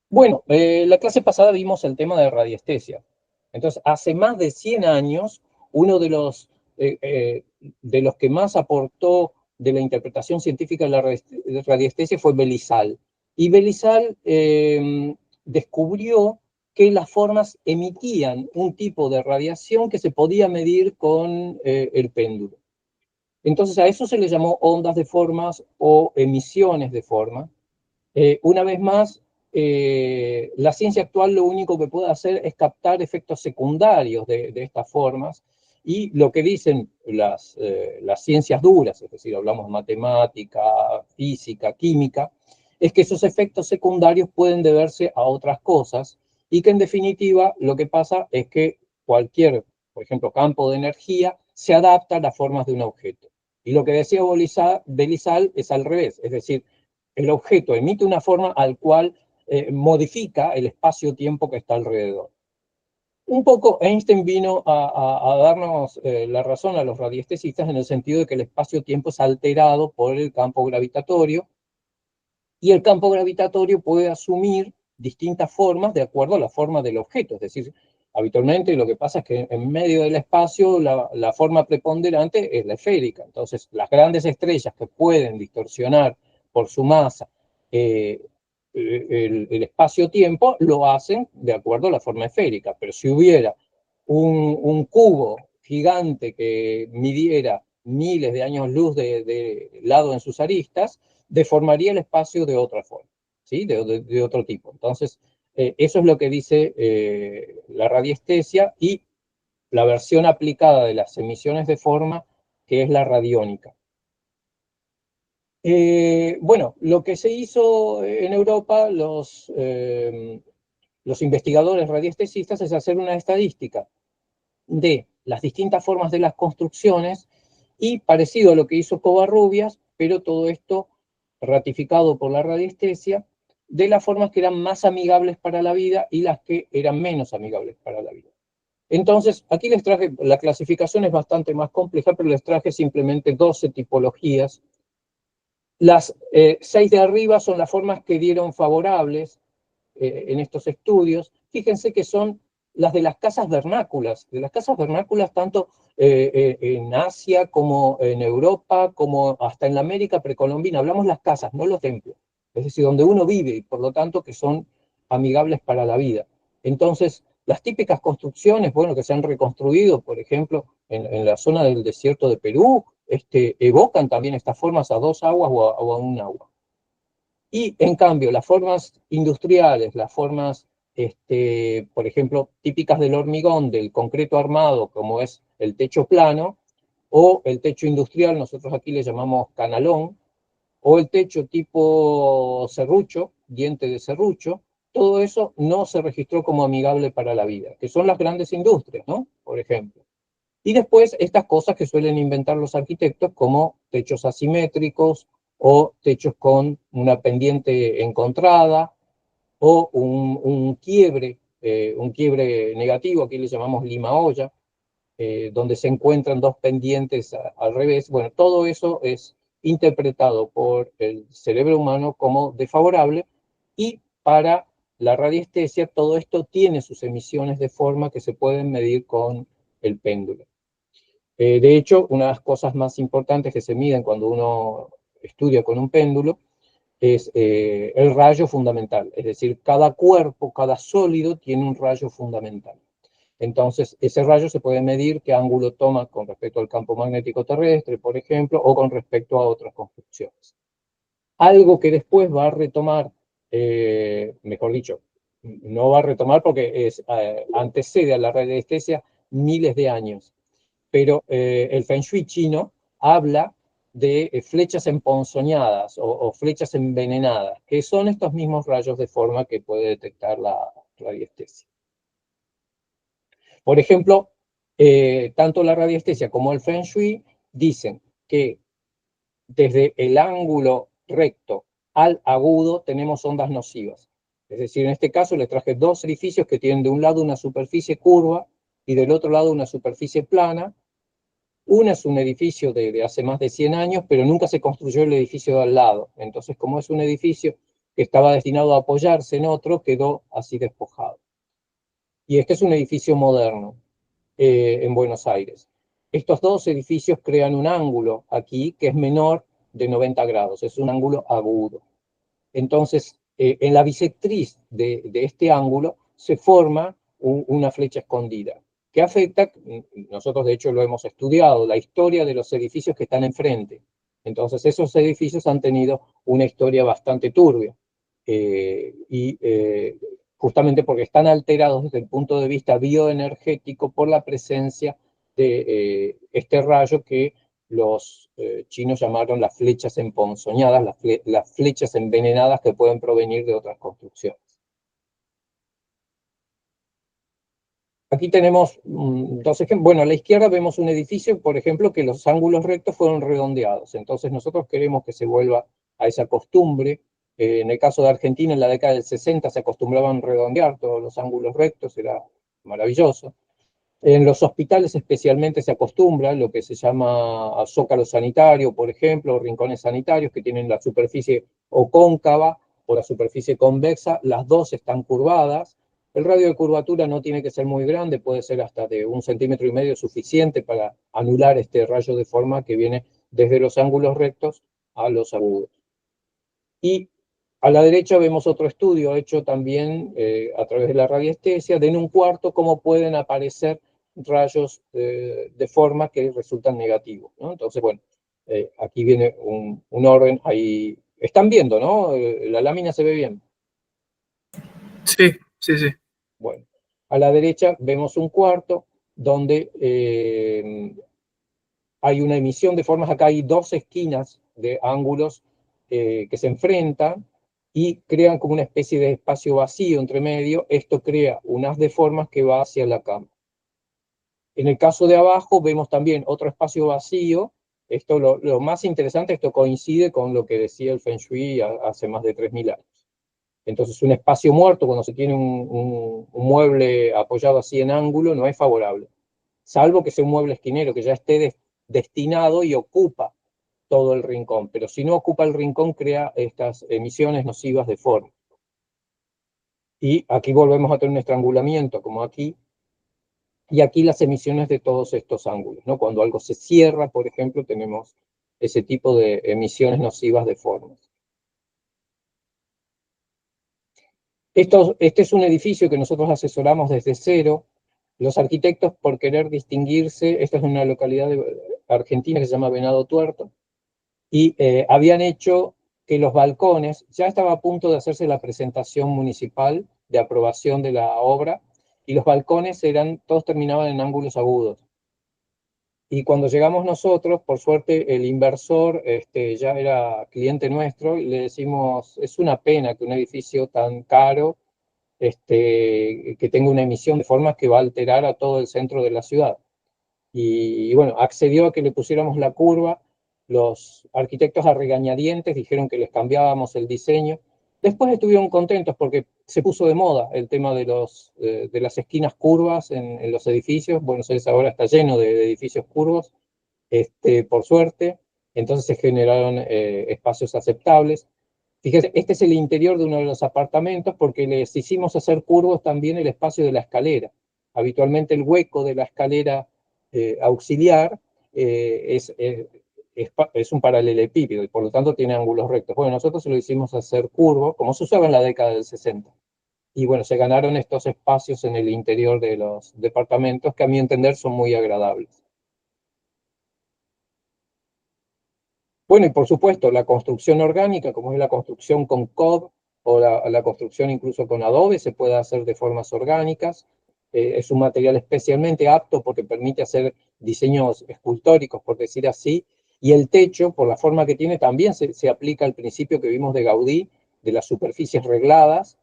Bueno, la clase pasada vimos el tema de radiestesia. Entonces, hace más de 100 años, uno de los que más aportó de la interpretación científica de la radiestesia fue Belisal. Y Belisal descubrió que las formas emitían un tipo de radiación que se podía medir con el péndulo. Entonces, a eso se le llamó ondas de formas o emisiones de forma. Una vez más, la ciencia actual lo único que puede hacer es captar efectos secundarios de estas formas, y lo que dicen las ciencias duras, es decir, hablamos de matemática, física, química, es que esos efectos secundarios pueden deberse a otras cosas, y que en definitiva lo que pasa es que cualquier, por ejemplo, campo de energía se adapta a las formas de un objeto. Y lo que decía Belisal es al revés, es decir, el objeto emite una forma al cual modifica el espacio-tiempo que está alrededor. Un poco Einstein vino a darnos la razón a los radiestesistas en el sentido de que el espacio-tiempo es alterado por el campo gravitatorio, y el campo gravitatorio puede asumir distintas formas de acuerdo a la forma del objeto. Es decir, habitualmente lo que pasa es que en medio del espacio la forma preponderante es la esférica. Entonces, las grandes estrellas que pueden distorsionar por su masa el espacio-tiempo lo hacen de acuerdo a la forma esférica. Pero si hubiera un cubo gigante que midiera miles de años luz de lado en sus aristas, deformaría el espacio de otra forma, ¿sí? De otro tipo. Entonces, eso es lo que dice la radiestesia, y la versión aplicada de las emisiones de forma, que es la radiónica. Bueno, lo que se hizo en Europa, los investigadores radiestesistas, es hacer una estadística de las distintas formas de las construcciones, y parecido a lo que hizo Covarrubias, pero todo esto ratificado por la radiestesia, de las formas que eran más amigables para la vida y las que eran menos amigables para la vida. Entonces, aquí les traje, la clasificación es bastante más compleja, pero les traje simplemente 12 tipologías. Las 6 de arriba son las formas que dieron favorables en estos estudios. Fíjense que son las de las casas vernáculas, tanto en Asia como en Europa, como hasta en la América precolombina. Hablamos las casas, no los templos, es decir, donde uno vive, y por lo tanto que son amigables para la vida. Entonces, las típicas construcciones, bueno, que se han reconstruido, por ejemplo, en la zona del desierto de Perú, evocan también estas formas a 2 aguas o a 1 agua. Y en cambio, las formas industriales, las formas, por ejemplo, típicas del hormigón, del concreto armado, como es el techo plano, o el techo industrial, nosotros aquí le llamamos canalón, o el techo tipo serrucho, diente de serrucho, todo eso no se registró como amigable para la vida, que son las grandes industrias, ¿no? Por ejemplo. Y después estas cosas que suelen inventar los arquitectos, como techos asimétricos, o techos con una pendiente encontrada, o un quiebre negativo, aquí le llamamos lima olla, donde se encuentran dos pendientes al revés. Bueno, todo eso es interpretado por el cerebro humano como desfavorable, y para la radiestesia, todo esto tiene sus emisiones de forma que se pueden medir con el péndulo. De hecho, una de las cosas más importantes que se miden cuando uno estudia con un péndulo es el rayo fundamental, es decir, cada cuerpo, cada sólido tiene un rayo fundamental. Entonces, ese rayo se puede medir qué ángulo toma con respecto al campo magnético terrestre, por ejemplo, o con respecto a otras construcciones. Algo que después va a retomar, mejor dicho, no va a retomar porque antecede a la radiestesia miles de años, pero el Feng Shui chino habla de flechas emponzoñadas o flechas envenenadas, que son estos mismos rayos de forma que puede detectar la radiestesia. Por ejemplo, tanto la radiestesia como el Feng Shui dicen que desde el ángulo recto al agudo tenemos ondas nocivas. Es decir, en este caso les traje dos edificios que tienen de un lado una superficie curva y del otro lado una superficie plana. Una es un edificio de hace más de 100 años, pero nunca se construyó el edificio de al lado. Entonces, como es un edificio que estaba destinado a apoyarse en otro, quedó así despojado. Y este es un edificio moderno en Buenos Aires. Estos dos edificios crean un ángulo aquí que es menor de 90 grados, es un ángulo agudo. Entonces, en la bisectriz de este ángulo se forma una flecha escondida, que afecta, nosotros de hecho lo hemos estudiado, la historia de los edificios que están enfrente. Entonces, esos edificios han tenido una historia bastante turbia. Justamente porque están alterados desde el punto de vista bioenergético por la presencia de este rayo que los chinos llamaron las flechas emponzoñadas, las flechas envenenadas que pueden provenir de otras construcciones. Aquí tenemos dos ejemplos. Bueno, a la izquierda vemos un edificio, por ejemplo, que los ángulos rectos fueron redondeados. Entonces nosotros queremos que se vuelva a esa costumbre. En el caso de Argentina, en la década del 60 se acostumbraban a redondear todos los ángulos rectos, era maravilloso. En los hospitales especialmente se acostumbra lo que se llama zócalo sanitario, por ejemplo, o rincones sanitarios que tienen la superficie o cóncava o la superficie convexa, las dos están curvadas. El radio de curvatura no tiene que ser muy grande, puede ser hasta de 1,5 centímetros suficiente para anular este rayo de forma que viene desde los ángulos rectos a los agudos. Y a la derecha vemos otro estudio hecho también a través de la radiestesia, de en un cuarto cómo pueden aparecer rayos de forma que resultan negativos, ¿no? Entonces, bueno, aquí viene un orden, ahí están viendo, ¿no? La lámina se ve bien. Sí, sí, sí. Bueno, a la derecha vemos un cuarto donde hay una emisión de formas, acá hay dos esquinas de ángulos que se enfrentan y crean como una especie de espacio vacío entre medio. Esto crea un haz de formas que va hacia la cama. En el caso de abajo vemos también otro espacio vacío. Esto lo más interesante, esto coincide con lo que decía el Feng Shui hace más de 3000 años. Entonces un espacio muerto cuando se tiene un mueble apoyado así en ángulo no es favorable, salvo que sea un mueble esquinero que ya esté destinado y ocupa todo el rincón, pero si no ocupa el rincón crea estas emisiones nocivas de forma. Y aquí volvemos a tener un estrangulamiento como aquí, y aquí las emisiones de todos estos ángulos, ¿no? Cuando algo se cierra, por ejemplo, tenemos ese tipo de emisiones nocivas de formas. Este es un edificio que nosotros asesoramos desde cero. Los arquitectos, por querer distinguirse, esta es una localidad argentina que se llama Venado Tuerto, y habían hecho que los balcones, ya estaba a punto de hacerse la presentación municipal de aprobación de la obra, y los balcones todos terminaban en ángulos agudos. Y cuando llegamos nosotros, por suerte el inversor ya era cliente nuestro, y le decimos, es una pena que un edificio tan caro que tenga una emisión de formas que va a alterar a todo el centro de la ciudad. Y bueno, accedió a que le pusiéramos la curva. Los arquitectos a regañadientes dijeron que les cambiábamos el diseño. Después estuvieron contentos porque se puso de moda el tema de las esquinas curvas en los edificios. Buenos Aires ahora está lleno de edificios curvos, por suerte. Entonces se generaron espacios aceptables. Fíjese, este es el interior de uno de los apartamentos porque les hicimos hacer curvos también el espacio de la escalera. Habitualmente el hueco de la escalera auxiliar es un paralelepípedo y por lo tanto tiene ángulos rectos. Bueno, nosotros lo hicimos hacer curvo, como se usaba en la década del 60. Y bueno, se ganaron estos espacios en el interior de los departamentos que a mi entender son muy agradables. Bueno, y por supuesto, la construcción orgánica, como es la construcción con cob o la construcción incluso con adobe, se puede hacer de formas orgánicas. Es un material especialmente apto porque permite hacer diseños escultóricos, por decir así. Y el techo, por la forma que tiene, también se aplica al principio que vimos de Gaudí, de las superficies regladas.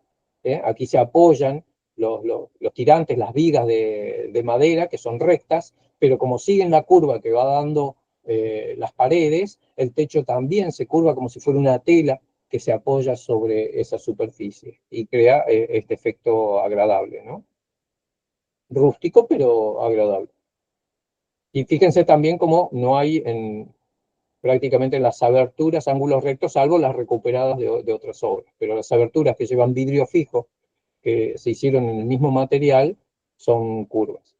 Aquí se apoyan los tirantes, las vigas de madera, que son rectas, pero como siguen la curva que va dando las paredes, el techo también se curva como si fuera una tela que se apoya sobre esa superficie y crea este efecto agradable, ¿no? Rústico, pero agradable. Y fíjense también cómo no hay prácticamente en las aberturas ángulos rectos, salvo las recuperadas de otras obras. Pero las aberturas que llevan vidrio fijo, que se hicieron en el mismo material, son curvas.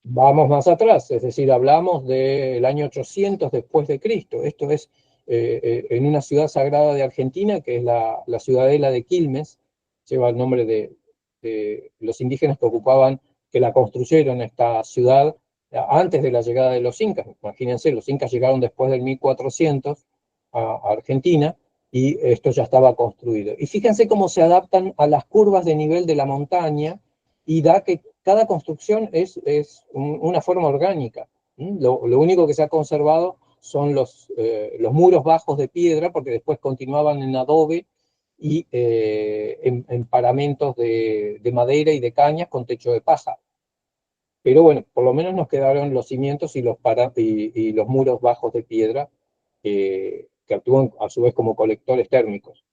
Vamos más atrás, es decir, hablamos del año 800 después de Cristo. Esto es en una ciudad sagrada de Argentina, que es la ciudadela de Quilmes, lleva el nombre de los indígenas que ocupaban, que la construyeron esta ciudad antes de la llegada de los incas. Imagínense, los incas llegaron después del 1400 a Argentina y esto ya estaba construido. Y fíjense cómo se adaptan a las curvas de nivel de la montaña y da que cada construcción es una forma orgánica. Lo único que se ha conservado son los muros bajos de piedra, porque después continuaban en adobe y en paramentos de madera y de cañas con techo de paja. Pero bueno, por lo menos nos quedaron los cimientos y los muros bajos de piedra que actúan a su vez como colectores térmicos.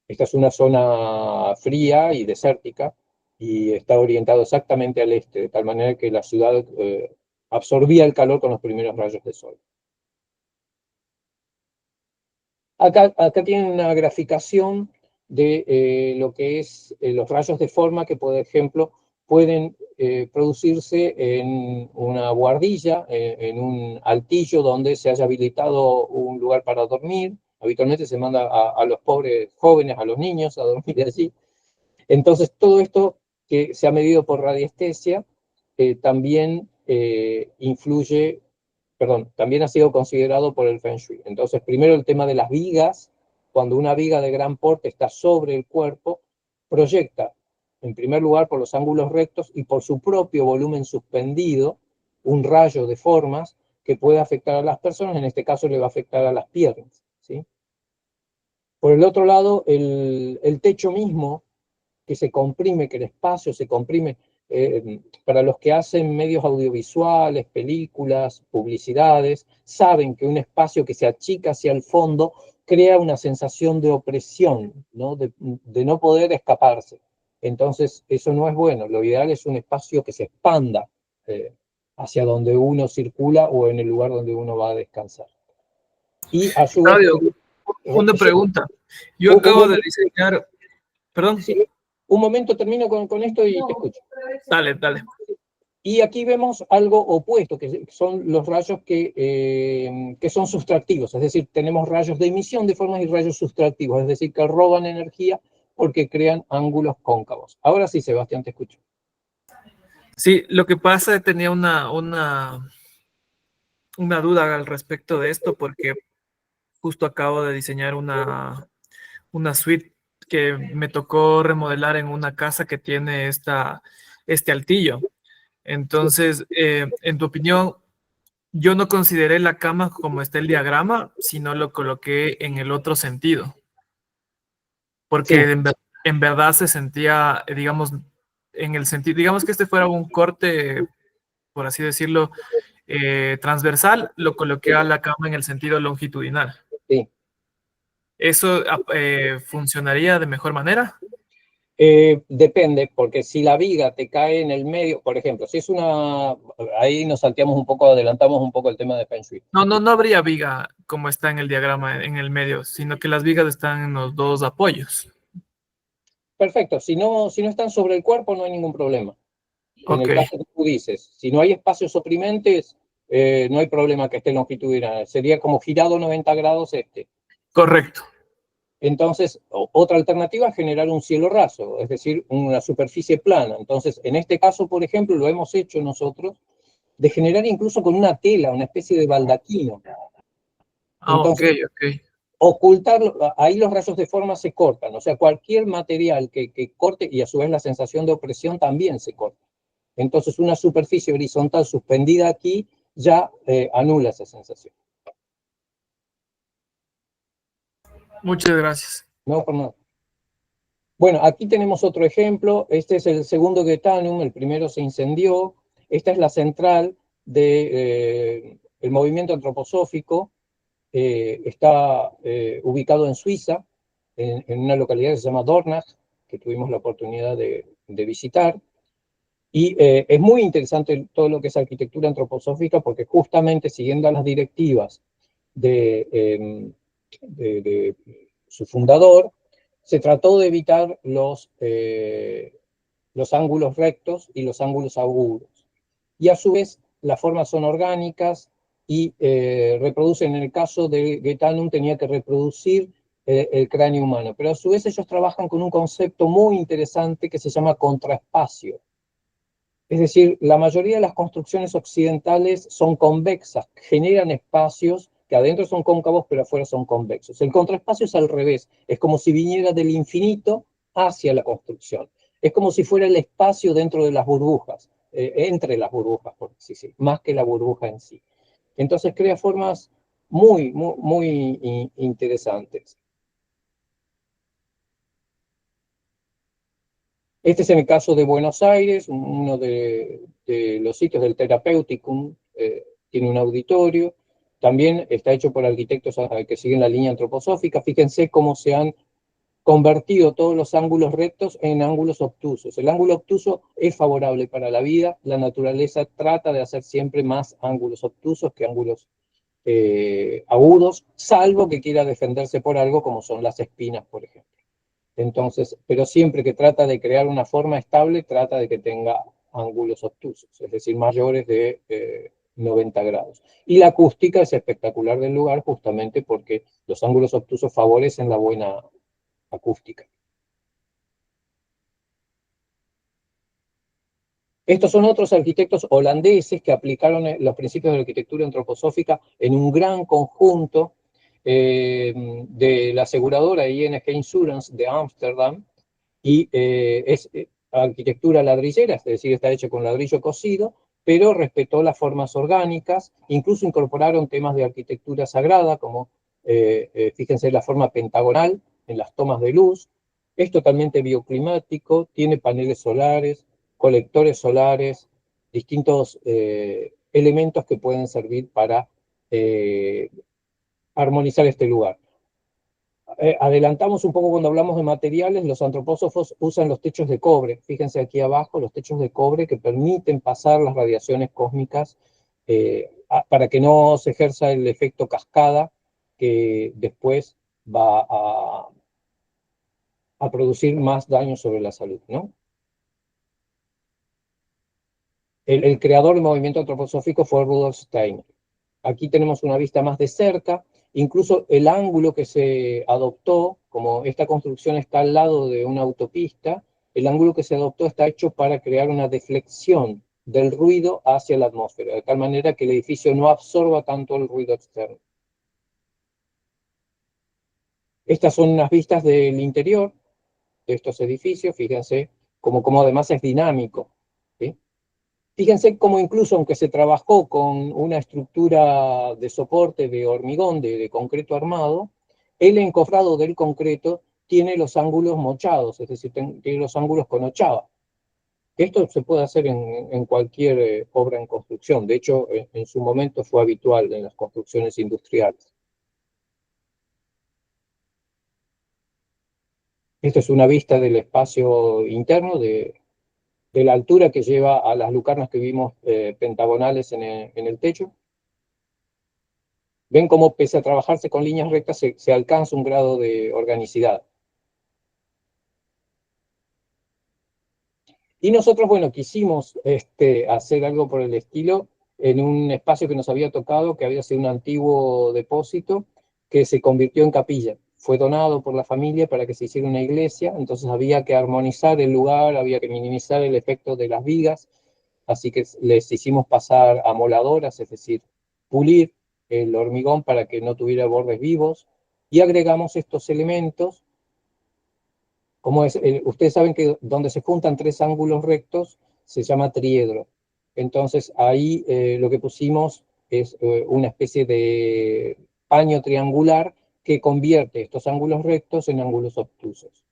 Esta es una zona fría y desértica y está orientado exactamente al este, de tal manera que la ciudad absorbía el calor con los primeros rayos de sol. Acá tienen una graficación de lo que es los rayos de forma que, por ejemplo, pueden producirse en una buhardilla, en un altillo donde se haya habilitado un lugar para dormir. Habitualmente se manda a los pobres jóvenes, a los niños, a dormir allí. Entonces, todo esto que se ha medido por radiestesia también influye, perdón, también ha sido considerado por el Feng Shui. Entonces, primero el tema de las vigas, cuando una viga de gran porte está sobre el cuerpo, proyecta, en primer lugar, por los ángulos rectos y por su propio volumen suspendido, un rayo de formas que puede afectar a las personas, en este caso le va a afectar a las piernas, ¿sí? Por el otro lado, el techo mismo que se comprime, que el espacio se comprime. Para los que hacen medios audiovisuales, películas, publicidades, saben que un espacio que se achica hacia el fondo crea una sensación de opresión, ¿no? De no poder escaparse. Entonces, eso no es bueno. Lo ideal es un espacio que se expanda hacia donde uno circula o en el lugar donde uno va a descansar. Y a su vez... Claudio, una pregunta. Yo acabo de diseñar... Perdón. Sí, un momento, termino con esto y te escucho. Dale, dale. Y aquí vemos algo opuesto, que son los rayos que son sustractivos, es decir, tenemos rayos de emisión de formas y rayos sustractivos, es decir, que roban energía porque crean ángulos cóncavos. Ahora sí, Sebastián, te escucho. Sí, lo que pasa, tenía una duda al respecto de esto, porque justo acabo de diseñar una suite que me tocó remodelar en una casa que tiene este altillo. Entonces, en tu opinión, yo no consideré la cama como está el diagrama, sino lo coloqué en el otro sentido. Porque Sí. en verdad se sentía, digamos, en el sentido, digamos que este fuera un corte, por así decirlo, transversal, lo coloqué a la cama en el sentido longitudinal. Sí. ¿Eso funcionaría de mejor manera? Depende, porque si la viga te cae en el medio, por ejemplo, si es una... Ahí nos salteamos un poco, adelantamos un poco el tema de Feng Shui. No habría viga como está en el diagrama en el medio, sino que las vigas están en los dos apoyos. Perfecto, si no están sobre el cuerpo no hay ningún problema. En Ok, el caso que tú dices, si no hay espacios oprimentes, no hay problema que esté longitudinal. Sería como girado 90 grados este. correcto. Entonces, otra alternativa es generar un cielo raso, es decir, una superficie plana. Entonces, en este caso, por ejemplo, lo hemos hecho nosotros, de generar incluso con una tela, una especie de baldaquino. Ah, ok, Entonces, ok. ocultarlo, ahí los rayos de forma se cortan, o sea, cualquier material que corte y a su vez la sensación de opresión también se corta. Entonces, una superficie horizontal suspendida aquí ya anula esa sensación. Muchas gracias. No, por nada. Bueno, aquí tenemos otro ejemplo. Este es el segundo Getanum, el primero se incendió. Esta es la central del movimiento antroposófico. Está ubicado en Suiza, en una localidad que se llama Dornach, que tuvimos la oportunidad de visitar. Y es muy interesante todo lo que es arquitectura antroposófica, porque justamente siguiendo las directivas de su fundador, se trató de evitar los ángulos rectos y los ángulos agudos. Y a su vez, las formas son orgánicas y reproducen, en el caso de Getanum, tenía que reproducir el cráneo humano. Pero a su vez ellos trabajan con un concepto muy interesante que se llama contraespacio. Es decir, la mayoría de las construcciones occidentales son convexas, generan espacios que adentro son cóncavos, pero afuera son convexos. El contraespacio es al revés, es como si viniera del infinito hacia la construcción. Es como si fuera el espacio dentro de las burbujas, entre las burbujas, por así decir, más que la burbuja en sí. Entonces crea formas muy interesantes. Este es en el caso de Buenos Aires, uno de los sitios del Therapeuticum, tiene un auditorio. También está hecho por arquitectos que siguen la línea antroposófica. Fíjense cómo se han convertido todos los ángulos rectos en ángulos obtusos. El ángulo obtuso es favorable para la vida. La naturaleza trata de hacer siempre más ángulos obtusos que ángulos agudos, salvo que quiera defenderse por algo como son las espinas, por ejemplo. Entonces, pero siempre que trata de crear una forma estable, trata de que tenga ángulos obtusos, es decir, mayores de 90 grados. Y la acústica es espectacular del lugar justamente porque los ángulos obtusos favorecen la buena acústica. Estos son otros arquitectos holandeses que aplicaron los principios de la arquitectura antroposófica en un gran conjunto de la aseguradora ING Insurance de Ámsterdam, y es arquitectura ladrillera, es decir, está hecho con ladrillo cocido, pero respetó las formas orgánicas, incluso incorporaron temas de arquitectura sagrada, como fíjense la forma pentagonal en las tomas de luz. Es totalmente bioclimático, tiene paneles solares, colectores solares, distintos elementos que pueden servir para armonizar este lugar. Adelantamos un poco cuando hablamos de materiales, los antropósofos usan los techos de cobre. Fíjense aquí abajo, los techos de cobre que permiten pasar las radiaciones cósmicas para que no se ejerza el efecto cascada que después va a producir más daño sobre la salud, ¿no? El creador del movimiento antroposófico fue Rudolf Steiner. Aquí tenemos una vista más de cerca, incluso el ángulo que se adoptó, como esta construcción está al lado de una autopista, el ángulo que se adoptó está hecho para crear una deflexión del ruido hacia la atmósfera, de tal manera que el edificio no absorba tanto el ruido externo. Estas son unas vistas del interior de estos edificios, fíjense cómo además es dinámico, ¿sí? Fíjense cómo incluso aunque se trabajó con una estructura de soporte de hormigón, de concreto armado, el encofrado del concreto tiene los ángulos mochados, es decir, tiene los ángulos con ochava. Esto se puede hacer en cualquier obra en construcción, de hecho en su momento fue habitual en las construcciones industriales. Esto es una vista del espacio interno, de la altura que lleva a las lucarnas que vimos pentagonales en el techo. Ven cómo, pese a trabajarse con líneas rectas, se alcanza un grado de organicidad. Y nosotros, bueno, quisimos hacer algo por el estilo en un espacio que nos había tocado, que había sido un antiguo depósito, que se convirtió en capilla. Fue donado por la familia para que se hiciera una iglesia, entonces había que armonizar el lugar, había que minimizar el efecto de las vigas, así que les hicimos pasar amoladoras, es decir, pulir el hormigón para que no tuviera bordes vivos, y agregamos estos elementos. Como ustedes saben que donde se juntan tres ángulos rectos se llama triedro. Entonces ahí lo que pusimos es una especie de paño triangular que convierte estos ángulos rectos en ángulos obtusos.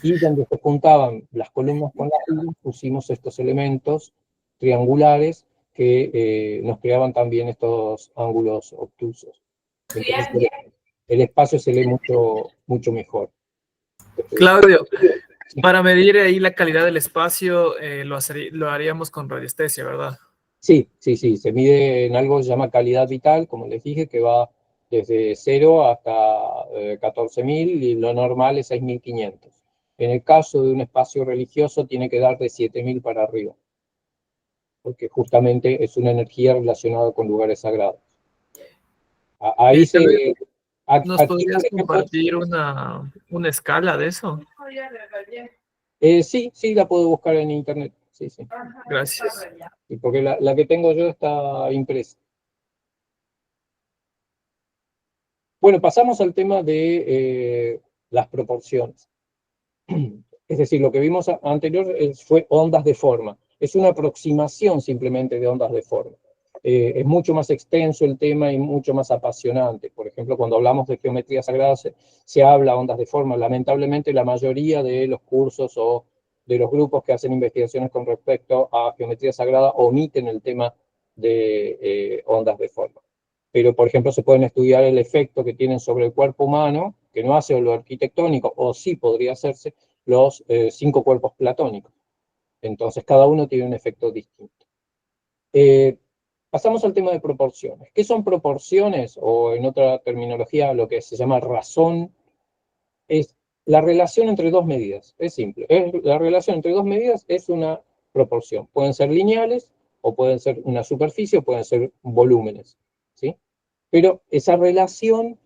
Y donde se juntaban las columnas con las vigas, pusimos estos elementos triangulares que nos creaban también estos ángulos obtusos. Entonces el espacio se lee mucho, mucho mejor. Claudio, para medir ahí la calidad del espacio, lo haríamos con radiestesia, ¿verdad? Sí, sí, sí, se mide en algo que se llama calidad vital, como les dije, que va desde 0 hasta 14.000 y lo normal es 6.500. En el caso de un espacio religioso tiene que dar de 7.000 para arriba, porque justamente es una energía relacionada con lugares sagrados. Ahí Tal vez se... ¿nos Aquí, por podrías ejemplo, compartir una escala de eso? sí, sí, la puedo buscar en internet, sí, sí. Gracias. Y porque la que tengo yo está impresa. Bueno, pasamos al tema de las proporciones. Es decir, lo que vimos anterior fue ondas de forma. Es una aproximación simplemente de ondas de forma. Es mucho más extenso el tema y mucho más apasionante. Por ejemplo, cuando hablamos de geometría sagrada se habla ondas de forma. Lamentablemente, la mayoría de los cursos o de los grupos que hacen investigaciones con respecto a geometría sagrada omiten el tema de ondas de forma. Pero, por ejemplo, se pueden estudiar el efecto que tienen sobre el cuerpo humano, que no hace lo arquitectónico, o sí podría hacerse, los 5 cuerpos platónicos. Entonces, cada uno tiene un efecto distinto. Pasamos al tema de proporciones. ¿Qué son proporciones? O en otra terminología, lo que se llama razón, es la relación entre dos medidas. Es simple. La relación entre dos medidas es una proporción. Pueden ser lineales, o pueden ser una superficie, o pueden ser volúmenes, ¿sí? Pero esa relación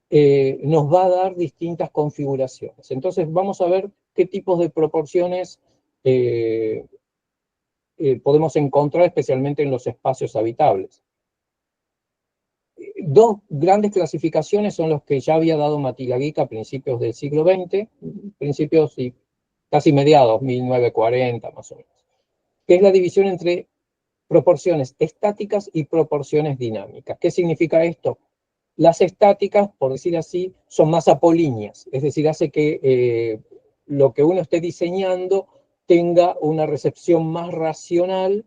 nos va a dar distintas configuraciones. Entonces vamos a ver qué tipos de proporciones podemos encontrar especialmente en los espacios habitables. Dos grandes clasificaciones son los que ya había dado Matilaguica a principios del siglo XX, principios y casi mediados, 1940 más o menos, que es la división entre proporciones estáticas y proporciones dinámicas. ¿Qué significa esto? Las estáticas, por decir así, son más apolíneas, es decir, hace que lo que uno esté diseñando tenga una recepción más racional,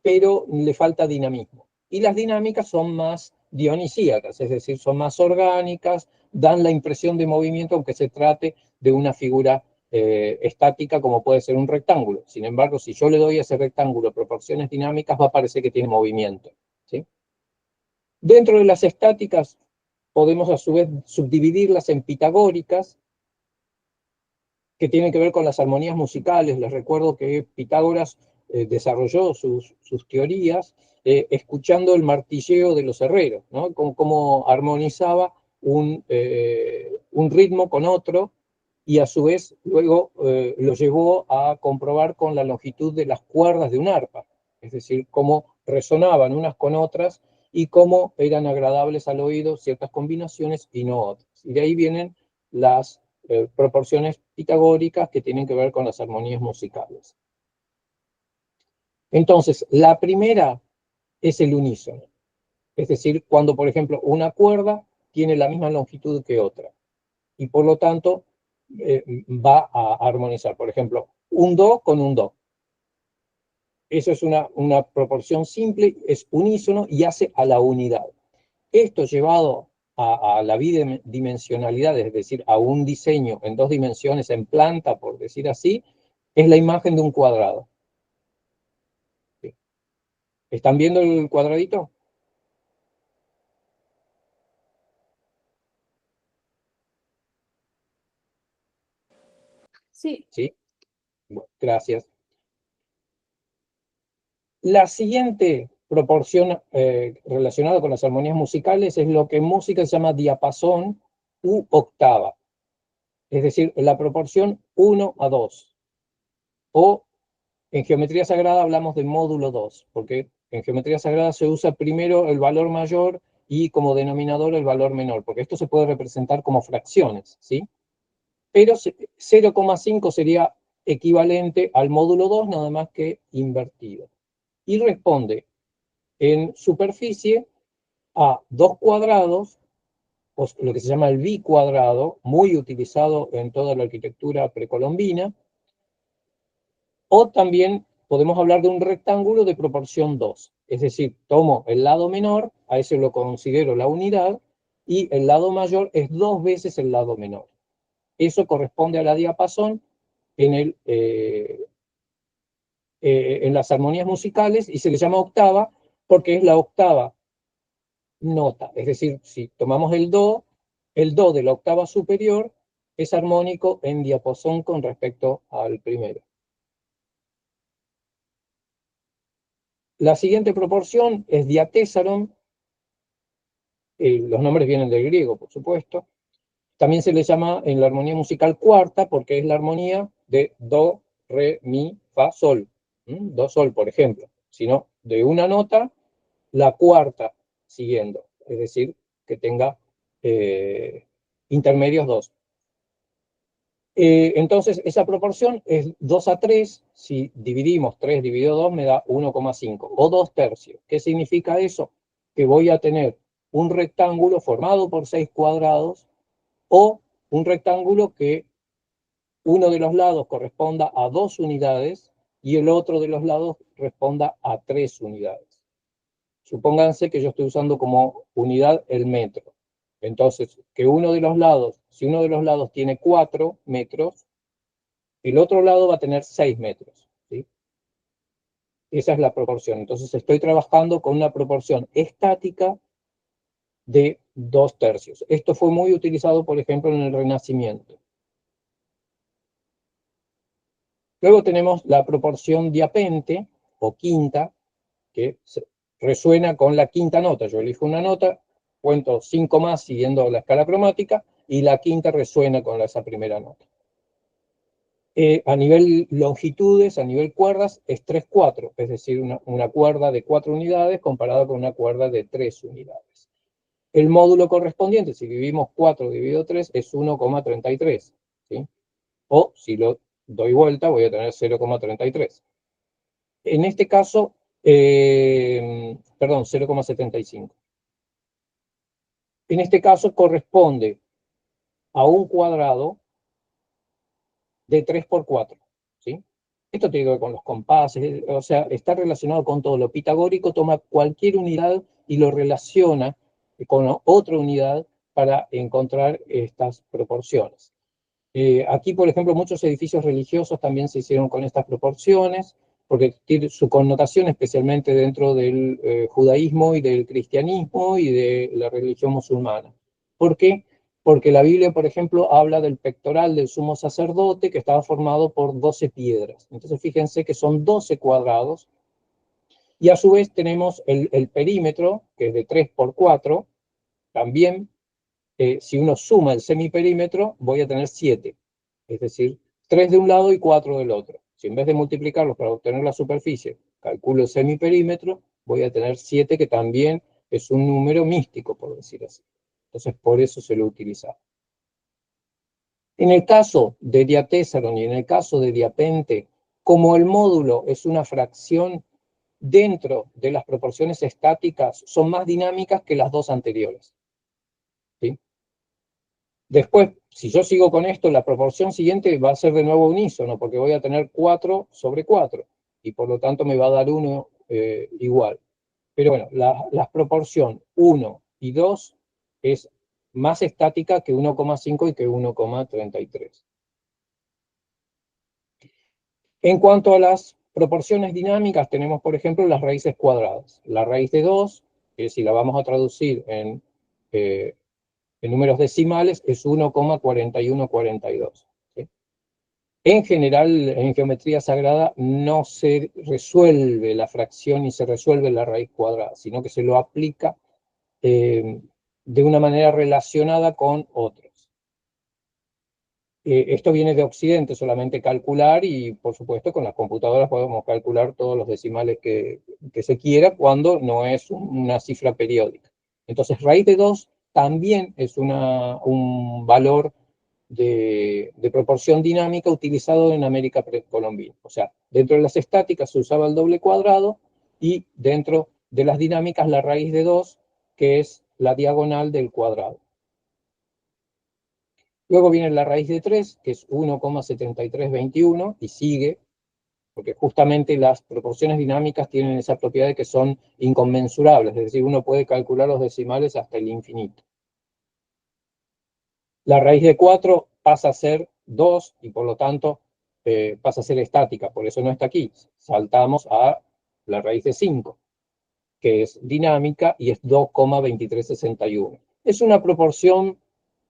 pero le falta dinamismo. Y las dinámicas son más dionisíacas, es decir, son más orgánicas, dan la impresión de movimiento, aunque se trate de una figura estática como puede ser un rectángulo. Sin embargo, si yo le doy a ese rectángulo proporciones dinámicas, va a parecer que tiene movimiento, ¿sí? Dentro de las estáticas podemos a su vez subdividirlas en pitagóricas, que tienen que ver con las armonías musicales. Les recuerdo que Pitágoras desarrolló sus teorías escuchando el martilleo de los herreros, ¿no? Cómo armonizaba un ritmo con otro, y a su vez luego lo llevó a comprobar con la longitud de las cuerdas de un arpa, es decir, cómo resonaban unas con otras y cómo eran agradables al oído ciertas combinaciones y no otras. Y de ahí vienen las proporciones pitagóricas que tienen que ver con las armonías musicales. Entonces, la primera es el unísono, es decir, cuando, por ejemplo, una cuerda tiene la misma longitud que otra, y por lo tanto va a armonizar. Por ejemplo, un do con un do. Eso es una proporción simple, es unísono y hace a la unidad. Esto llevado a la bidimensionalidad, es decir, a un diseño en 2 dimensiones en planta, por decir así, es la imagen de un cuadrado. ¿Sí? ¿Están viendo el cuadradito? Sí. Sí. Bueno, gracias. La siguiente proporción relacionada con las armonías musicales es lo que en música se llama diapasón u octava. Es decir, la proporción 1:2. O en geometría sagrada hablamos de módulo 2, porque en geometría sagrada se usa primero el valor mayor y como denominador el valor menor, porque esto se puede representar como fracciones, ¿sí? Pero 0,5 sería equivalente al módulo 2, nada más que invertido. Y responde en superficie a 2 cuadrados, o lo que se llama el bicuadrado, muy utilizado en toda la arquitectura precolombina, o también podemos hablar de un rectángulo de proporción 2. Es decir, tomo el lado menor, a ese lo considero la unidad, y el lado mayor es 2 veces el lado menor. Eso corresponde a la diapasón en las armonías musicales, y se le llama octava porque es la octava nota. Es decir, si tomamos el do de la octava superior es armónico en diapasón con respecto al primero. La siguiente proporción es diatésaron. Los nombres vienen del griego, por supuesto. También se le llama en la armonía musical cuarta porque es la armonía de do, re, mi, fa, sol. Do, sol, por ejemplo. Sino de una nota, la cuarta siguiendo. Es decir, que tenga intermedios 2. Entonces, esa proporción es 2:3. Si dividimos 3 dividido 2 me da 1,5 o 2/3. ¿Qué significa eso? Que voy a tener un rectángulo formado por 6 cuadrados o un rectángulo que uno de los lados corresponda a 2 unidades y el otro de los lados responda a 3 unidades. Supónganse que yo estoy usando como unidad el metro. Entonces, que uno de los lados, si uno de los lados tiene 4 metros, el otro lado va a tener 6 metros. ¿Sí? Esa es la proporción. Entonces estoy trabajando con una proporción estática de 2/3. Esto fue muy utilizado, por ejemplo, en el Renacimiento. Luego tenemos la proporción diapente, o quinta, que resuena con la quinta nota. Yo elijo una nota, cuento 5 más siguiendo la escala cromática, y la quinta resuena con esa primera nota. A nivel longitudes, a nivel cuerdas, es 3/4, es decir, una cuerda de 4 unidades comparada con una cuerda de 3 unidades. El módulo correspondiente, si dividimos 4 dividido 3, es 1,33. ¿Sí? O si lo doy vuelta, voy a tener 0,33. En este caso, perdón, 0,75. En este caso corresponde a un cuadrado de 3×4. ¿Sí? Esto tiene que ver con los compases, o sea, está relacionado con todo. Lo pitagórico toma cualquier unidad y lo relaciona con otra unidad para encontrar estas proporciones. Aquí, por ejemplo, muchos edificios religiosos también se hicieron con estas proporciones, porque tiene su connotación especialmente dentro del judaísmo y del cristianismo y de la religión musulmana. ¿Por qué? Porque la Biblia, por ejemplo, habla del pectoral del sumo sacerdote que estaba formado por 12 piedras. Entonces, fíjense que son 12 cuadrados, y a su vez tenemos el perímetro, que es de 3×4, también. Si uno suma el semiperímetro, voy a tener 7. Es decir, 3 de un lado y 4 del otro. Si en vez de multiplicarlos para obtener la superficie, calculo el semiperímetro, voy a tener 7, que también es un número místico, por decir así. Entonces, por eso se lo utiliza. En el caso de diatésaron y en el caso de diapente, como el módulo es una fracción dentro de las proporciones estáticas, son más dinámicas que las dos anteriores. ¿Sí? Después, si yo sigo con esto, la proporción siguiente va a ser de nuevo unísono, porque voy a tener 4/4, y por lo tanto me va a dar 1 igual. Pero bueno, la proporción 1 y 2 es más estática que 1,5 y que 1,33. En cuanto a las proporciones dinámicas, tenemos, por ejemplo, las raíces cuadradas. La raíz de 2, que si la vamos a traducir en números decimales, es 1,4142. ¿Sí? En general, en geometría sagrada no se resuelve la fracción ni se resuelve la raíz cuadrada, sino que se lo aplica de una manera relacionada con otros. Esto viene de Occidente, solamente calcular, y por supuesto con las computadoras podemos calcular todos los decimales que se quiera cuando no es una cifra periódica. Entonces, raíz de 2 también es un valor de proporción dinámica utilizado en América precolombina. O sea, dentro de las estáticas se usaba el doble cuadrado, y dentro de las dinámicas la raíz de 2, que es la diagonal del cuadrado. Luego viene la raíz de 3, que es 1,7321, y sigue, porque justamente las proporciones dinámicas tienen esa propiedad de que son inconmensurables, es decir, uno puede calcular los decimales hasta el infinito. La raíz de 4 pasa a ser 2, y por lo tanto pasa a ser estática, por eso no está aquí. Saltamos a la raíz de 5, que es dinámica, y es 2,2361. Es una proporción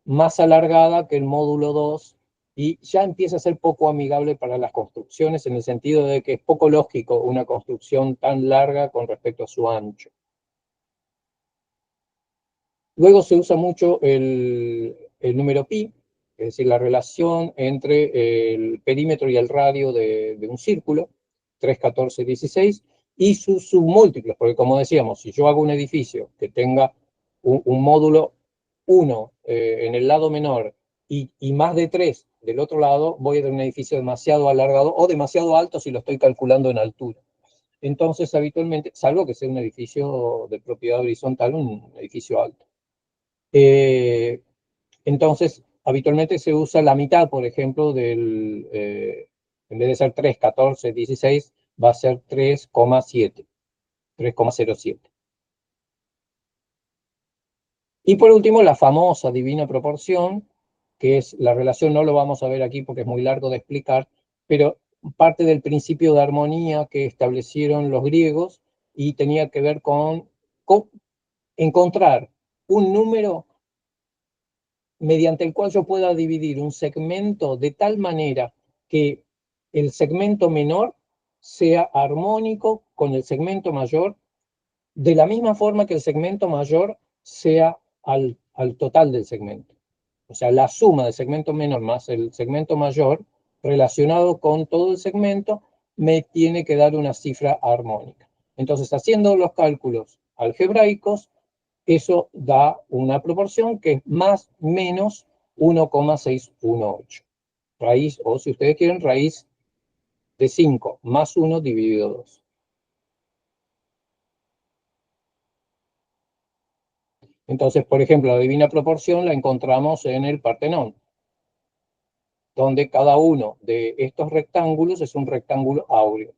más alargada que el módulo 2, y ya empieza a ser poco amigable para las construcciones, en el sentido de que es poco lógico una construcción tan larga con respecto a su ancho. Luego se usa mucho el número pi, es decir, la relación entre el perímetro y el radio de un círculo, 3, 14, 16, y sus submúltiplos, porque como decíamos, si yo hago un edificio que tenga un módulo 1 en el lado menor y más de 3 del otro lado, voy a tener un edificio demasiado alargado o demasiado alto si lo estoy calculando en altura. Entonces, habitualmente, salvo que sea un edificio de propiedad horizontal, un edificio alto. Entonces, habitualmente se usa la mitad, por ejemplo, en vez de ser 3, 14, 16, va a ser 3,7, 3,07. Y por último, la famosa divina proporción, que es la relación, no lo vamos a ver aquí porque es muy largo de explicar, pero parte del principio de armonía que establecieron los griegos, y tenía que ver con encontrar un número mediante el cual yo pueda dividir un segmento de tal manera que el segmento menor sea armónico con el segmento mayor, de la misma forma que el segmento mayor sea al total del segmento. O sea, la suma del segmento menor más el segmento mayor relacionado con todo el segmento me tiene que dar una cifra armónica. Entonces, haciendo los cálculos algebraicos, eso da una proporción que es más menos 1,618. Raíz, o si ustedes quieren, raíz de 5 más 1 dividido 2. Entonces, por ejemplo, la divina proporción la encontramos en el Partenón, donde cada uno de estos rectángulos es un rectángulo áureo.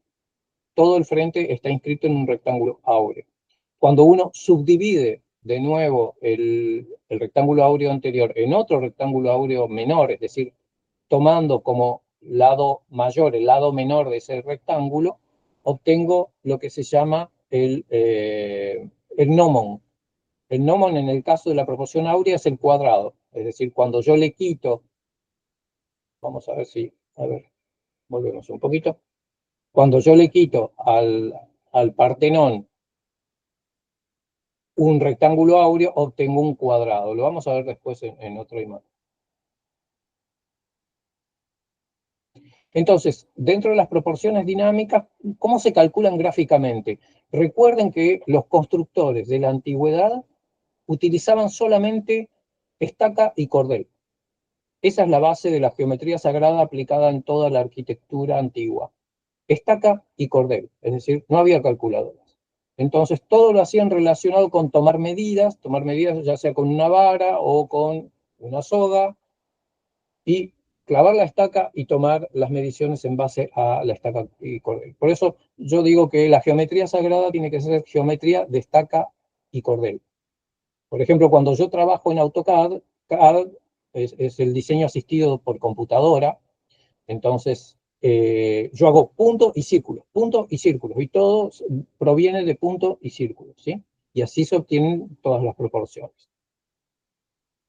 Todo el frente está inscrito en un rectángulo áureo. Cuando uno subdivide de nuevo el rectángulo áureo anterior en otro rectángulo áureo menor, es decir, tomando como lado mayor el lado menor de ese rectángulo, obtengo lo que se llama el gnomon. El gnomon en el caso de la proporción áurea es el cuadrado, es decir, cuando yo le quito, vamos a ver si, volvemos un poquito, cuando yo le quito al Partenón un rectángulo áureo, obtengo un cuadrado. Lo vamos a ver después en otra imagen. Entonces, dentro de las proporciones dinámicas, ¿cómo se calculan gráficamente? Recuerden que los constructores de la antigüedad utilizaban solamente estaca y cordel. Esa es la base de la geometría sagrada aplicada en toda la arquitectura antigua. Estaca y cordel, es decir, no había calculadoras. Entonces, todo lo hacían relacionado con tomar medidas ya sea con una vara o con una soga, y clavar la estaca y tomar las mediciones en base a la estaca y cordel. Por eso yo digo que la geometría sagrada tiene que ser geometría de estaca y cordel. Por ejemplo, cuando yo trabajo en AutoCAD, CAD es el diseño asistido por computadora, entonces yo hago punto y círculo, y todo proviene de punto y círculo, ¿sí? Y así se obtienen todas las proporciones.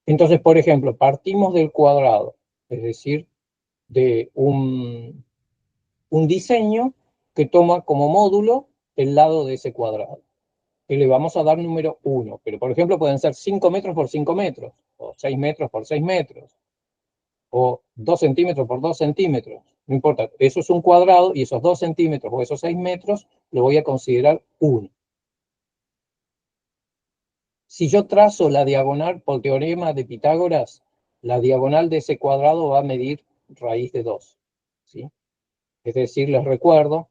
Entonces, por ejemplo, partimos del cuadrado, es decir, de un diseño que toma como módulo el lado de ese cuadrado. Y le vamos a dar número 1, pero por ejemplo pueden ser 5 metros por 5 metros, o 6 metros por 6 metros, o 2 centímetros por 2 centímetros, no importa, eso es un cuadrado y esos 2 centímetros o esos 6 metros lo voy a considerar 1. Si yo trazo la diagonal por teorema de Pitágoras, la diagonal de ese cuadrado va a medir raíz de 2, ¿sí? Es decir, les recuerdo,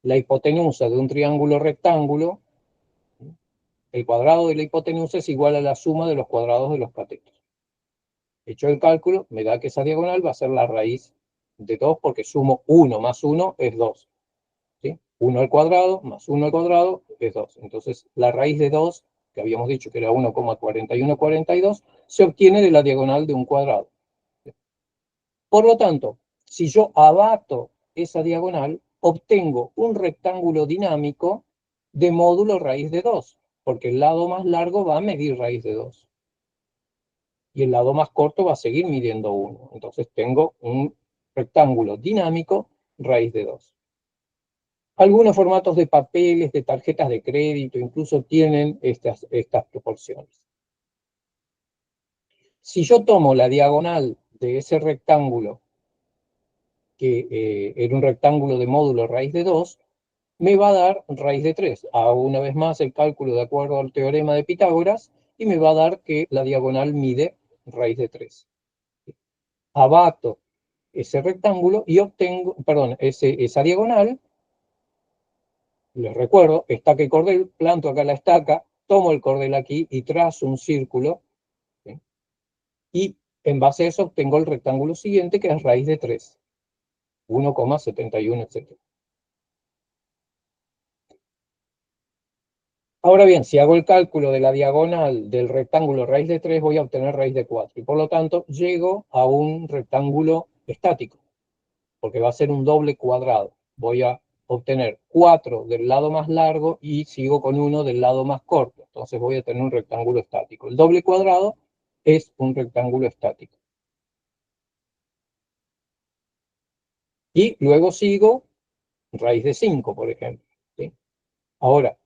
la hipotenusa de un triángulo rectángulo, el cuadrado de la hipotenusa es igual a la suma de los cuadrados de los catetos. Hecho el cálculo, me da que esa diagonal va a ser la raíz de 2 porque sumo 1 más 1 es 2. ¿Sí? 1 al cuadrado más 1 al cuadrado es 2. Entonces, la raíz de 2, que habíamos dicho que era 1,4142, se obtiene de la diagonal de un cuadrado. Por lo tanto, si yo abato esa diagonal, obtengo un rectángulo dinámico de módulo raíz de 2, porque el lado más largo va a medir raíz de 2. Y el lado más corto va a seguir midiendo 1. Entonces tengo un rectángulo dinámico raíz de 2. Algunos formatos de papeles, de tarjetas de crédito, incluso tienen estas proporciones. Si yo tomo la diagonal de ese rectángulo, que era un rectángulo de módulo raíz de 2, me va a dar raíz de 3. Hago una vez más el cálculo de acuerdo al teorema de Pitágoras y me va a dar que la diagonal mide raíz de 3. Abato ese rectángulo y obtengo, perdón, esa diagonal, les recuerdo, estaca y cordel, planto acá la estaca, tomo el cordel aquí y trazo un círculo, ¿sí? Y en base a eso obtengo el rectángulo siguiente, que es raíz de 3, 1,71, etc. Ahora bien, si hago el cálculo de la diagonal del rectángulo raíz de 3, voy a obtener raíz de 4, y por lo tanto llego a un rectángulo estático, porque va a ser un doble cuadrado. Voy a obtener 4 del lado más largo y sigo con 1 del lado más corto. Entonces voy a tener un rectángulo estático. El doble cuadrado es un rectángulo estático. Y luego sigo raíz de 5, por ejemplo, ¿sí? Ahora,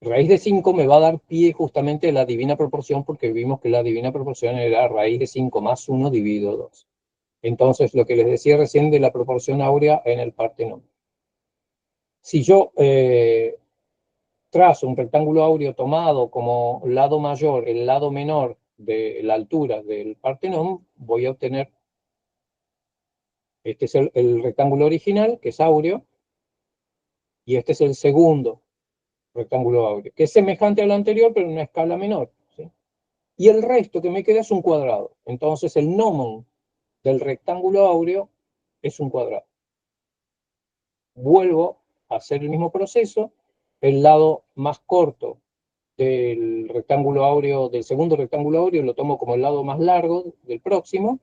raíz de 5 me va a dar pie justamente a la divina proporción, porque vimos que la divina proporción era raíz de 5 más 1 dividido 2. Entonces, lo que les decía recién de la proporción áurea en el Partenón. Si yo trazo un rectángulo áureo tomado como lado mayor, el lado menor de la altura del Partenón, voy a obtener, este es el rectángulo original, que es áureo, y este es el segundo rectángulo áureo, que es semejante al anterior, pero en una escala menor, ¿sí? Y el resto que me queda es un cuadrado. Entonces el gnomon del rectángulo áureo es un cuadrado. Vuelvo a hacer el mismo proceso, el lado más corto del rectángulo áureo, del segundo rectángulo áureo, lo tomo como el lado más largo del próximo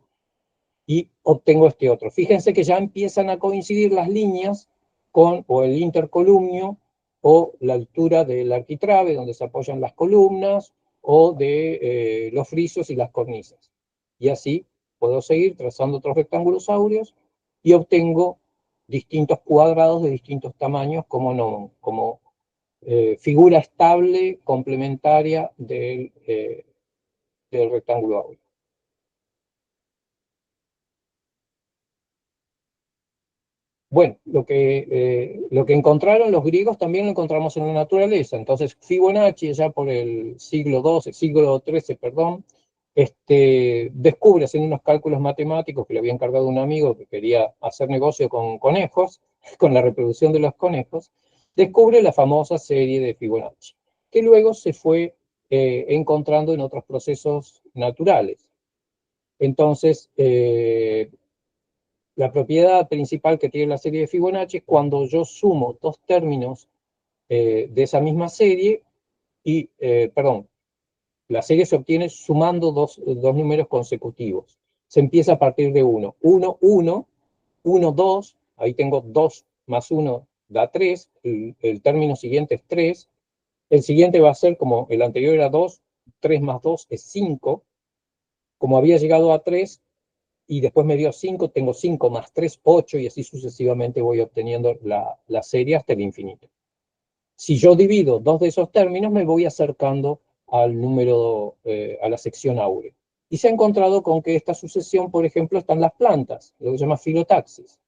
y obtengo este otro. Fíjense que ya empiezan a coincidir las líneas con o el intercolumnio o la altura del arquitrabe donde se apoyan las columnas o de los frisos y las cornisas. Y así puedo seguir trazando otros rectángulos áureos y obtengo distintos cuadrados de distintos tamaños como figura estable complementaria del rectángulo áureo. Bueno, lo que encontraron los griegos también lo encontramos en la naturaleza. Entonces, Fibonacci, ya por el siglo XIII, perdón, descubre, haciendo unos cálculos matemáticos que le había encargado un amigo que quería hacer negocio con conejos, con la reproducción de los conejos, descubre la famosa serie de Fibonacci, que luego se fue encontrando en otros procesos naturales. Entonces, la propiedad principal que tiene la serie de Fibonacci es cuando yo sumo dos términos de esa misma serie y, perdón, La serie se obtiene sumando dos números consecutivos. Se empieza a partir de 1. 1, 1, 1, 2, ahí tengo 2 más 1 da 3, el término siguiente es 3, el siguiente va a ser, como el anterior era 2, 3 más 2 es 5, como había llegado a 3, y después me dio 5, tengo 5 más 3, 8, y así sucesivamente voy obteniendo la serie hasta el infinito. Si yo divido dos de esos términos, me voy acercando al número, a la sección áurea. Y se ha encontrado con que esta sucesión, por ejemplo, está en las plantas, lo que se llama filotaxis.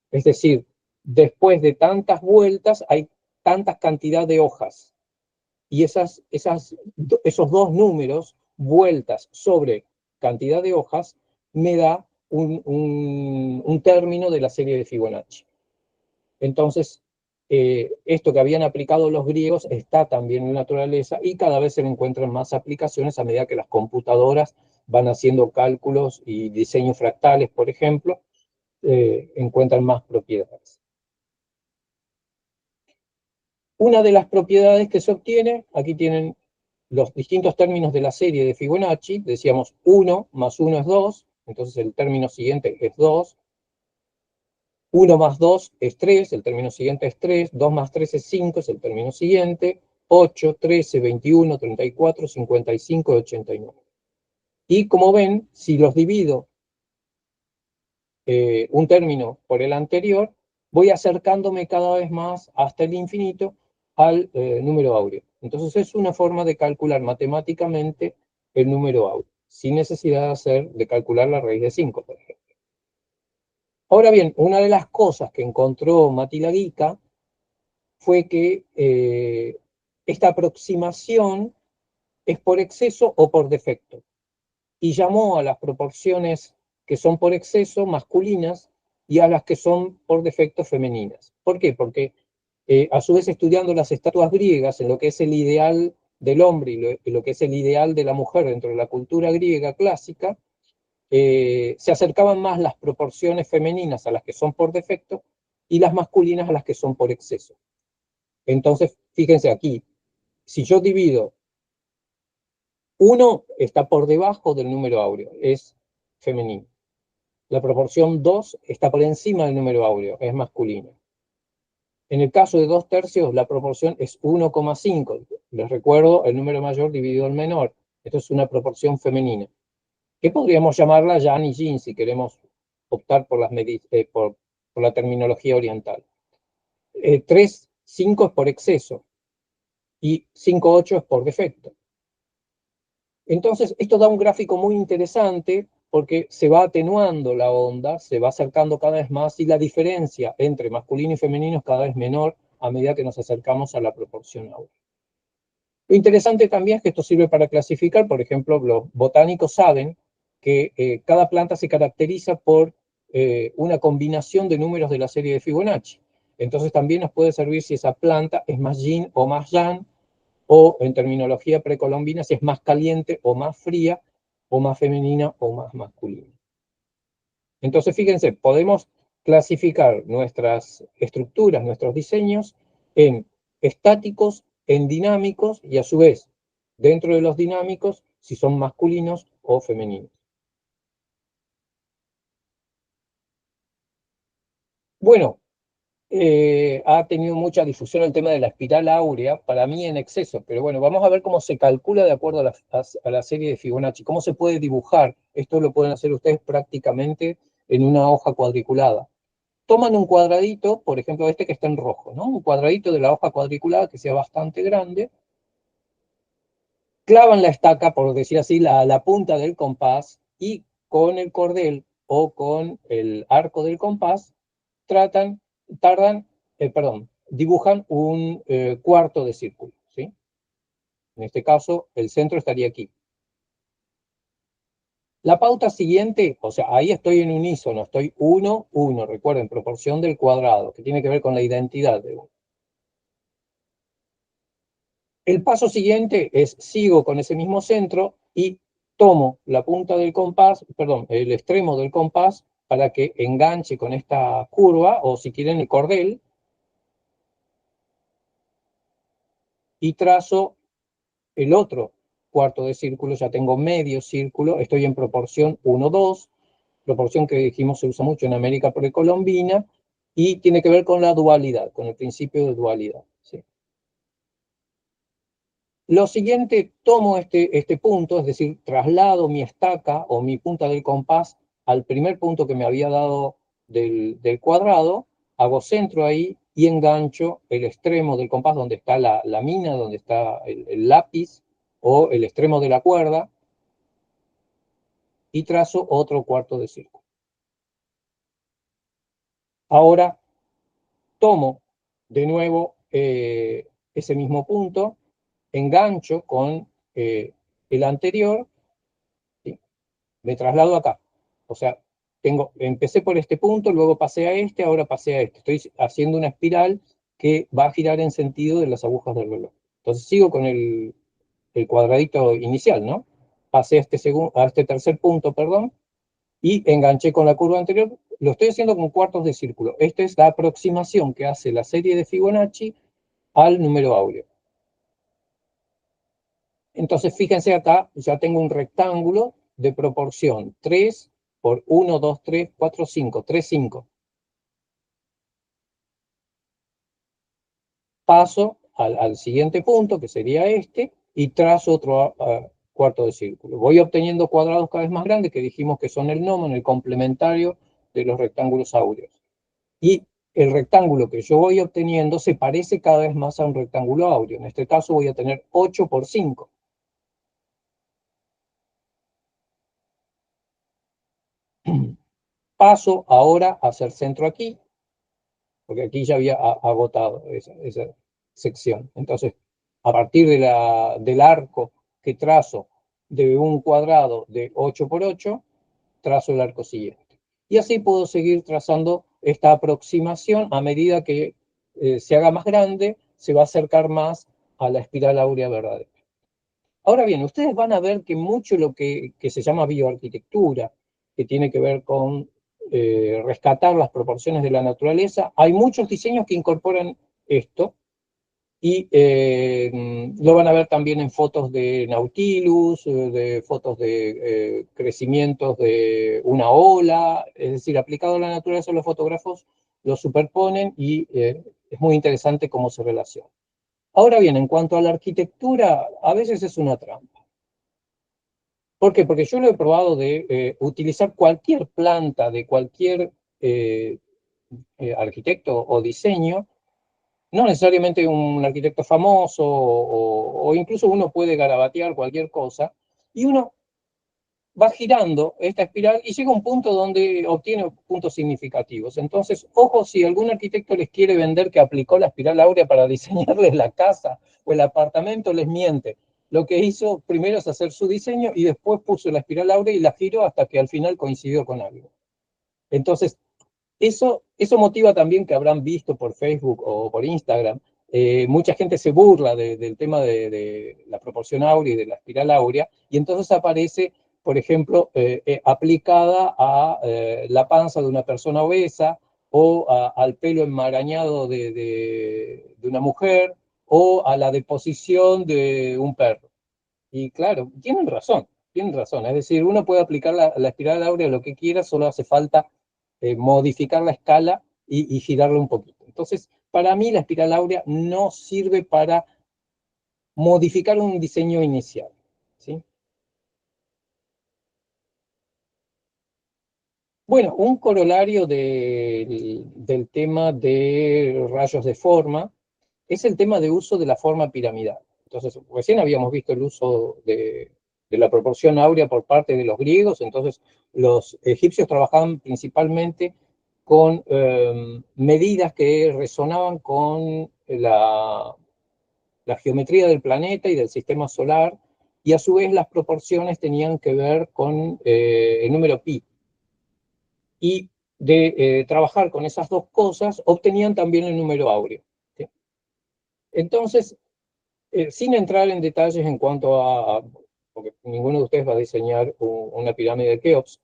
Es decir, después de tantas vueltas hay tantas cantidad de hojas. Y esos dos números, vueltas sobre cantidad de hojas, me da un término de la serie de Fibonacci. Entonces, esto que habían aplicado los griegos está también en la naturaleza y cada vez se le encuentran más aplicaciones a medida que las computadoras van haciendo cálculos y diseños fractales, por ejemplo, encuentran más propiedades. Una de las propiedades que se obtiene, aquí tienen los distintos términos de la serie de Fibonacci, decíamos 1 más 1 es 2, entonces el término siguiente es 2, 1 más 2 es 3, el término siguiente es 3, 2 más 3 es 5, es el término siguiente, 8, 13, 21, 34, 55 y 89. Y como ven, si los divido un término por el anterior, voy acercándome cada vez más hasta el infinito al número áureo. Entonces es una forma de calcular matemáticamente el número áureo, sin necesidad de calcular la raíz de 5, por ejemplo. Ahora bien, una de las cosas que encontró Matti Lagica fue que esta aproximación es por exceso o por defecto, y llamó a las proporciones que son por exceso masculinas y a las que son por defecto femeninas. ¿Por qué? Porque a su vez, estudiando las estatuas griegas, en lo que es el ideal del hombre y lo que es el ideal de la mujer dentro de la cultura griega clásica, se acercaban más las proporciones femeninas a las que son por defecto y las masculinas a las que son por exceso. Entonces, fíjense aquí, si yo divido 1 está por debajo del número áureo, es femenino. La proporción 2 está por encima del número áureo, es masculino. En el caso de 2/3, la proporción es 1,5. Les recuerdo, el número mayor dividido al menor. Esto es una proporción femenina, que podríamos llamarla Yang y Yin si queremos optar por la terminología oriental. 3,5 es por exceso y 5,8 es por defecto. Entonces, esto da un gráfico muy interesante porque se va atenuando la onda, se va acercando cada vez más y la diferencia entre masculino y femenino es cada vez menor a medida que nos acercamos a la proporción áurea. Lo interesante también es que esto sirve para clasificar, por ejemplo, los botánicos saben que cada planta se caracteriza por una combinación de números de la serie de Fibonacci. Entonces también nos puede servir si esa planta es más yin o más yang, o en terminología precolombina, si es más caliente o más fría, o más femenina o más masculina. Entonces, fíjense, podemos clasificar nuestras estructuras, nuestros diseños, en estáticos, en dinámicos, y a su vez, dentro de los dinámicos, si son masculinos o femeninos. Bueno, ha tenido mucha difusión el tema de la espiral áurea, para mí en exceso, pero bueno, vamos a ver cómo se calcula de acuerdo a la serie de Fibonacci, cómo se puede dibujar. Esto lo pueden hacer ustedes prácticamente en una hoja cuadriculada. Toman un cuadradito, por ejemplo este que está en rojo, ¿no? Un cuadradito de la hoja cuadriculada que sea bastante grande, clavan la estaca, por decir así, la punta del compás, y con el cordel o con el arco del compás dibujan un cuarto de círculo, ¿sí? En este caso, el centro estaría aquí. La pauta siguiente, o sea, ahí estoy en unísono, estoy 1, 1, recuerden, proporción del cuadrado, que tiene que ver con la identidad de 1. El paso siguiente es, sigo con ese mismo centro y tomo la punta del compás, el extremo del compás, para que enganche con esta curva, o si quieren el cordel, y trazo el otro cuarto de círculo, ya tengo medio círculo, estoy en proporción 1:2, proporción que dijimos se usa mucho en América precolombina, y tiene que ver con la dualidad, con el principio de dualidad, ¿sí? Lo siguiente, tomo este punto, es decir, traslado mi estaca o mi punta del compás al primer punto que me había dado del cuadrado, hago centro ahí y engancho el extremo del compás donde está la mina, donde está el lápiz o el extremo de la cuerda, y trazo otro cuarto de círculo. Ahora tomo de nuevo ese mismo punto, engancho con el anterior, ¿sí? Me traslado acá. O sea, empecé por este punto, luego pasé a este, ahora pasé a este. Estoy haciendo una espiral que va a girar en sentido de las agujas del reloj. Entonces sigo con el cuadradito inicial, ¿no? Pasé a este tercer punto, perdón, y enganché con la curva anterior. Lo estoy haciendo con cuartos de círculo. Esta es la aproximación que hace la serie de Fibonacci al número áureo. Entonces, fíjense acá, ya tengo un rectángulo de proporción 3 por 1, 2, 3, 4, 5, 3, 5. Paso al siguiente punto, que sería este, y trazo otro cuarto de círculo. Voy obteniendo cuadrados cada vez más grandes, que dijimos que son el gnomon, el complementario de los rectángulos áureos. Y el rectángulo que yo voy obteniendo se parece cada vez más a un rectángulo áureo. En este caso voy a tener 8 por 5. Paso ahora a hacer centro aquí, porque aquí ya había agotado esa sección. Entonces, a partir del arco que trazo de un cuadrado de 8 por 8, trazo el arco siguiente. Y así puedo seguir trazando esta aproximación a medida que se haga más grande, se va a acercar más a la espiral áurea verdadera. Ahora bien, ustedes van a ver que mucho lo que se llama bioarquitectura, que tiene que ver con rescatar las proporciones de la naturaleza, hay muchos diseños que incorporan esto, y lo van a ver también en fotos de Nautilus, de fotos de crecimientos de una ola, es decir, aplicado a la naturaleza, los fotógrafos lo superponen y es muy interesante cómo se relaciona. Ahora bien, en cuanto a la arquitectura, a veces es una trampa. ¿Por qué? Porque yo lo he probado de utilizar cualquier planta de cualquier arquitecto o diseño, no necesariamente un arquitecto famoso, o incluso uno puede garabatear cualquier cosa, y uno va girando esta espiral y llega a un punto donde obtiene puntos significativos. Entonces, ojo si algún arquitecto les quiere vender que aplicó la espiral áurea para diseñarles la casa o el apartamento, les miente. Lo que hizo primero es hacer su diseño y después puso la espiral áurea y la giró hasta que al final coincidió con algo. Entonces, eso motiva también que habrán visto por Facebook o por Instagram. Mucha gente se burla del tema de la proporción áurea y de la espiral áurea, y entonces aparece, por ejemplo, aplicada a la panza de una persona obesa, o al pelo enmarañado de una mujer, o a la deposición de un perro. Y claro, tienen razón. Es decir, uno puede aplicar la espiral áurea a lo que quiera, solo hace falta modificar la escala y girarla un poquito. Entonces, para mí la espiral áurea no sirve para modificar un diseño inicial, ¿sí? Bueno, un corolario del tema de rayos de forma es el tema de uso de la forma piramidal. Entonces, recién habíamos visto el uso de la proporción áurea por parte de los griegos. Entonces, los egipcios trabajaban principalmente con medidas que resonaban con la geometría del planeta y del sistema solar, y a su vez las proporciones tenían que ver con el número pi. Y de trabajar con esas dos cosas, obtenían también el número áureo, ¿sí? Entonces, sin entrar en detalles en cuanto porque ninguno de ustedes va a diseñar una pirámide de Keops,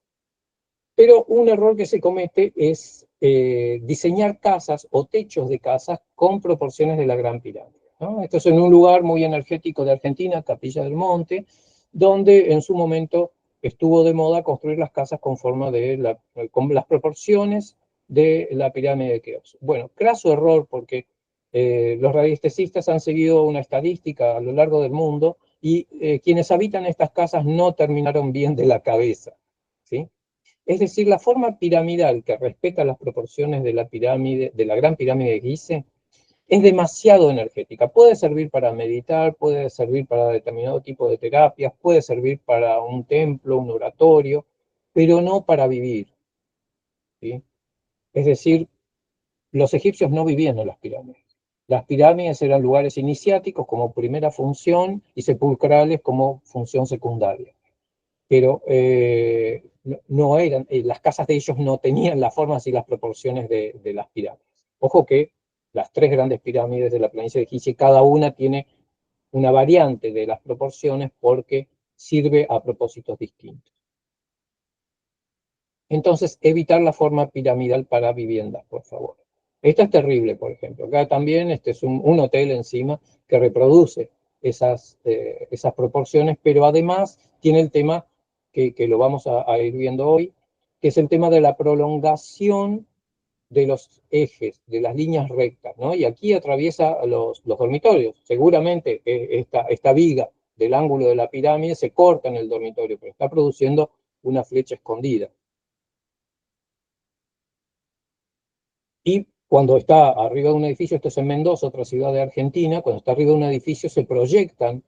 pero un error que se comete es diseñar casas o techos de casas con proporciones de la Gran Pirámide. ¿no? Esto es en un lugar muy energético de Argentina, Capilla del Monte, donde en su momento estuvo de moda construir las casas con con las proporciones de la pirámide de Keops. Bueno, craso error, porque los radiestesistas han seguido una estadística a lo largo del mundo y quienes habitan estas casas no terminaron bien de la cabeza, ¿sí? Es decir, la forma piramidal que respeta las proporciones de la pirámide, de la gran pirámide de Gizeh, es demasiado energética. Puede servir para meditar, puede servir para determinado tipo de terapias, puede servir para un templo, un oratorio, pero no para vivir, ¿sí? Es decir, los egipcios no vivían en las pirámides. Las pirámides eran lugares iniciáticos como primera función y sepulcrales como función secundaria. Pero no eran, las casas de ellos no tenían las formas y las proporciones de las pirámides. Ojo que las tres grandes pirámides de la planicie de Gizeh, cada una tiene una variante de las proporciones porque sirve a propósitos distintos. Entonces, evitar la forma piramidal para viviendas, por favor. Esto es terrible, por ejemplo. Acá también este es un hotel encima que reproduce esas proporciones, pero además tiene el tema que lo vamos a ir viendo hoy, que es el tema de la prolongación de los ejes, de las líneas rectas, ¿no? Y aquí atraviesa los dormitorios. Seguramente esta viga del ángulo de la pirámide se corta en el dormitorio, pero está produciendo una flecha escondida. Y cuando está arriba de un edificio, esto es en Mendoza, otra ciudad de Argentina, cuando está arriba de un edificio se proyectan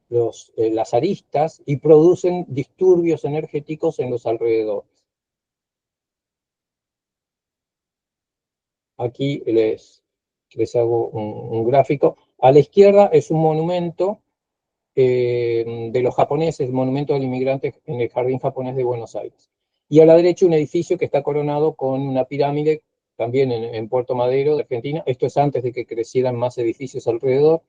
las aristas y producen disturbios energéticos en los alrededores. Aquí les hago un gráfico. A la izquierda es un monumento de los japoneses, el monumento del inmigrante en el Jardín Japonés de Buenos Aires. Y a la derecha un edificio que está coronado con una pirámide, también en Puerto Madero, de Argentina. Esto es antes de que crecieran más edificios alrededor,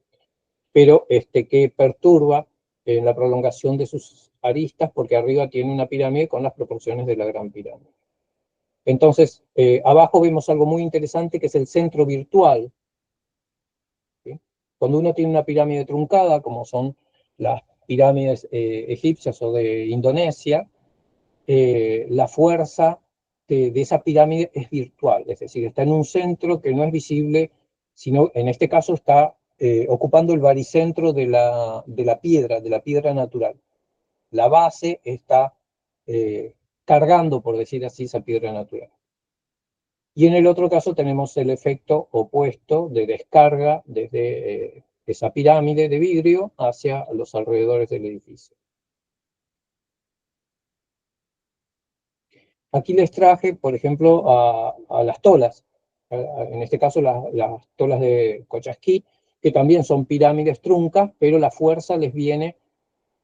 pero que perturba la prolongación de sus aristas, porque arriba tiene una pirámide con las proporciones de la gran pirámide. Entonces, abajo vemos algo muy interesante, que es el centro virtual, ¿sí? Cuando uno tiene una pirámide truncada, como son las pirámides egipcias o de Indonesia, la fuerza de esa pirámide es virtual, es decir, está en un centro que no es visible, sino en este caso está ocupando el baricentro de la piedra natural. La base está cargando, por decir así, esa piedra natural. Y en el otro caso tenemos el efecto opuesto de descarga desde esa pirámide de vidrio hacia los alrededores del edificio. Aquí les traje, por ejemplo, a las tolas, en este caso las tolas de Cochasquí, que también son pirámides truncas, pero la fuerza les viene,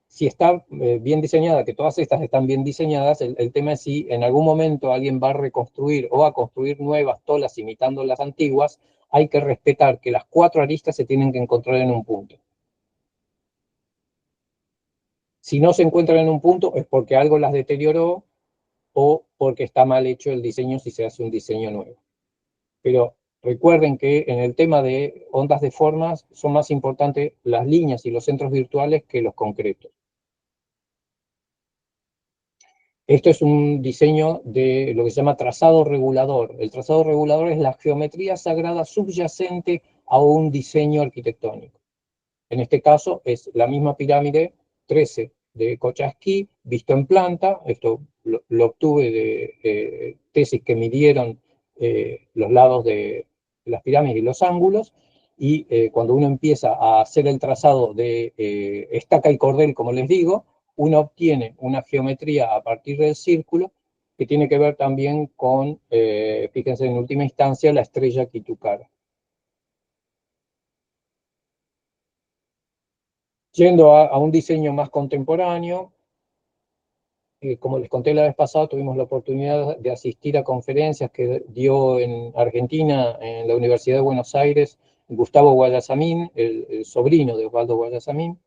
si está bien diseñada, que todas estas están bien diseñadas, el tema es si en algún momento alguien va a reconstruir o a construir nuevas tolas imitando las antiguas, hay que respetar que las 4 aristas se tienen que encontrar en un punto. Si no se encuentran en un punto es porque algo las deterioró o porque está mal hecho el diseño si se hace un diseño nuevo. Pero recuerden que en el tema de ondas de formas son más importantes las líneas y los centros virtuales que los concretos. Esto es un diseño de lo que se llama trazado regulador. El trazado regulador es la geometría sagrada subyacente a un diseño arquitectónico. En este caso es la misma pirámide 13 de Cochasquí, visto en planta. Esto lo obtuve de tesis que midieron los lados de las pirámides y los ángulos, y cuando uno empieza a hacer el trazado de estaca y cordel, como les digo, uno obtiene una geometría a partir del círculo que tiene que ver también con, fíjense en última instancia, la estrella Quitukara. Yendo a un diseño más contemporáneo, como les conté la vez pasada, tuvimos la oportunidad de asistir a conferencias que dio en Argentina, en la Universidad de Buenos Aires, Gustavo Guayasamín, el sobrino de Osvaldo Guayasamín,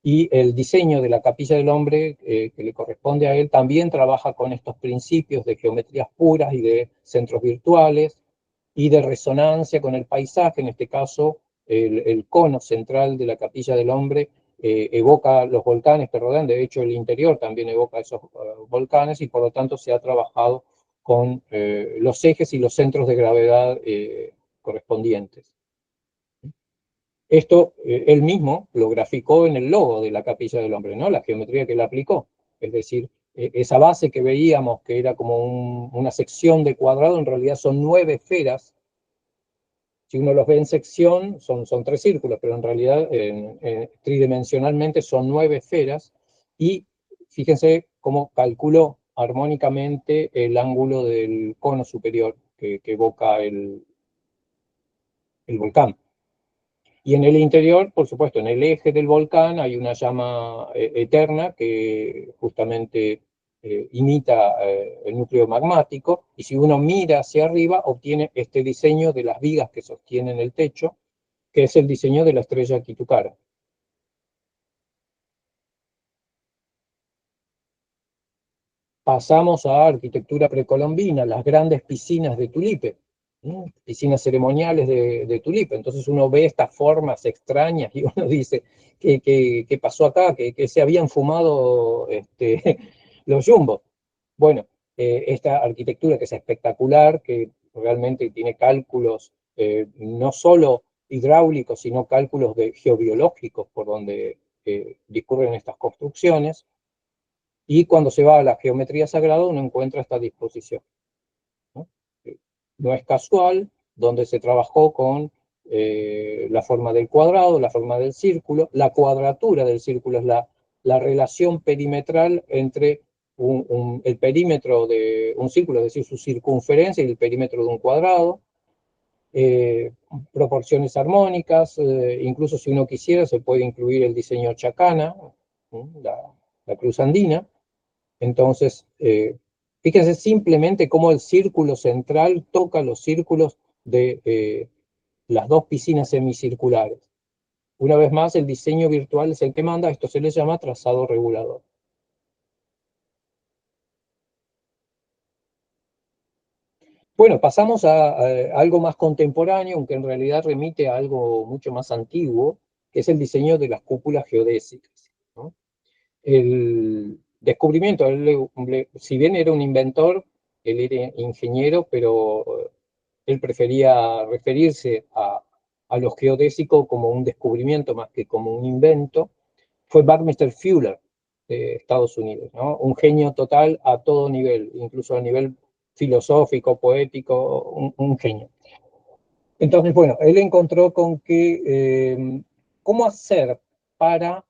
y el diseño de la Capilla del Hombre, que le corresponde a él, también trabaja con estos principios de geometrías puras y de centros virtuales, y de resonancia con el paisaje, en este caso el cono central de la Capilla del Hombre evoca los volcanes que rodean, de hecho el interior también evoca esos volcanes, y por lo tanto se ha trabajado con los ejes y los centros de gravedad correspondientes. Esto él mismo lo graficó en el logo de la Capilla del Hombre, ¿no? La geometría que él aplicó. Es decir, esa base que veíamos, que era como una sección de cuadrado, en realidad son 9 esferas. Si uno los ve en sección, son 3 círculos, pero en realidad tridimensionalmente son 9 esferas. Y fíjense cómo calculó armónicamente el ángulo del cono superior que evoca el volcán. Y en el interior, por supuesto, en el eje del volcán hay una llama eterna que justamente imita el núcleo magmático, y si uno mira hacia arriba obtiene este diseño de las vigas que sostienen el techo, que es el diseño de la estrella Quitukara. Pasamos a arquitectura precolombina, las grandes piscinas de Tulipe, piscinas ceremoniales de Tulipe. Entonces uno ve estas formas extrañas y uno dice, ¿qué pasó acá? ¿Que se habían fumado los yumbos? Bueno, esta arquitectura que es espectacular, que realmente tiene cálculos no solo hidráulicos, sino cálculos geobiológicos por donde discurren estas construcciones, y cuando se va a la geometría sagrada uno encuentra esta disposición, ¿no? No es casual, donde se trabajó con la forma del cuadrado, la forma del círculo, la cuadratura del círculo es la relación perimetral entre el perímetro de un círculo, es decir, su circunferencia, y el perímetro de un cuadrado, proporciones armónicas, incluso si uno quisiera se puede incluir el diseño chacana, la cruz andina. Entonces, fíjense simplemente cómo el círculo central toca los círculos de las 2 piscinas semicirculares. Una vez más, el diseño virtual es el que manda, esto se le llama trazado regulador. Bueno, pasamos a algo más contemporáneo, aunque en realidad remite a algo mucho más antiguo, que es el diseño de las cúpulas geodésicas, ¿no? El descubrimiento, si bien era un inventor, él era ingeniero, pero él prefería referirse a lo geodésico como un descubrimiento más que como un invento, fue Buckminster Fuller de Estados Unidos, ¿no? Un genio total a todo nivel, incluso a nivel filosófico, poético, un genio. Entonces, bueno, él encontró con que cómo hacer para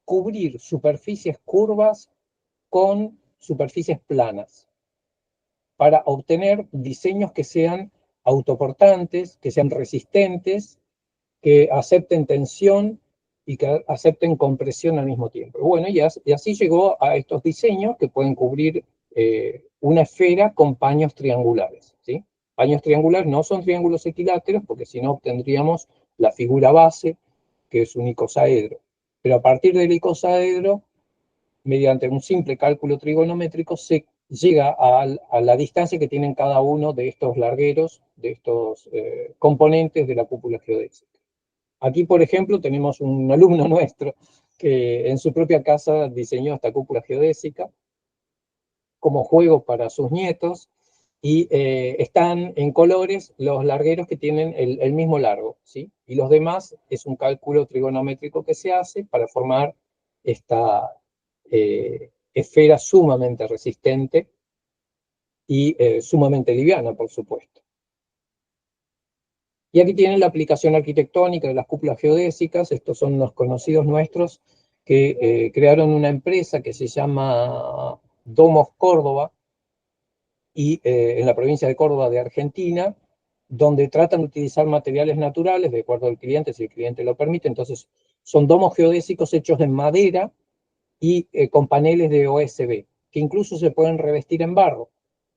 cubrir superficies curvas con superficies planas, para obtener diseños que sean autoportantes, que sean resistentes, que acepten tensión y que acepten compresión al mismo tiempo. Bueno, y así llegó a estos diseños que pueden cubrir una esfera con paños triangulares, ¿sí? Paños triangulares no son triángulos equiláteros, porque si no obtendríamos la figura base, que es un icosaedro. Pero a partir del icosaedro, mediante un simple cálculo trigonométrico, se llega a la distancia que tienen cada uno de estos largueros, de estos componentes de la cúpula geodésica. Aquí, por ejemplo, tenemos un alumno nuestro que en su propia casa diseñó esta cúpula geodésica como juego para sus nietos, y están en colores los largueros que tienen el mismo largo, ¿sí? Y los demás es un cálculo trigonométrico que se hace para formar esta esfera sumamente resistente y sumamente liviana, por supuesto. Y aquí tienen la aplicación arquitectónica de las cúpulas geodésicas. Estos son los conocidos nuestros que crearon una empresa que se llama Domos Córdoba, y en la provincia de Córdoba de Argentina, donde tratan de utilizar materiales naturales de acuerdo al cliente, si el cliente lo permite. Entonces son domos geodésicos hechos en madera y con paneles de OSB, que incluso se pueden revestir en barro.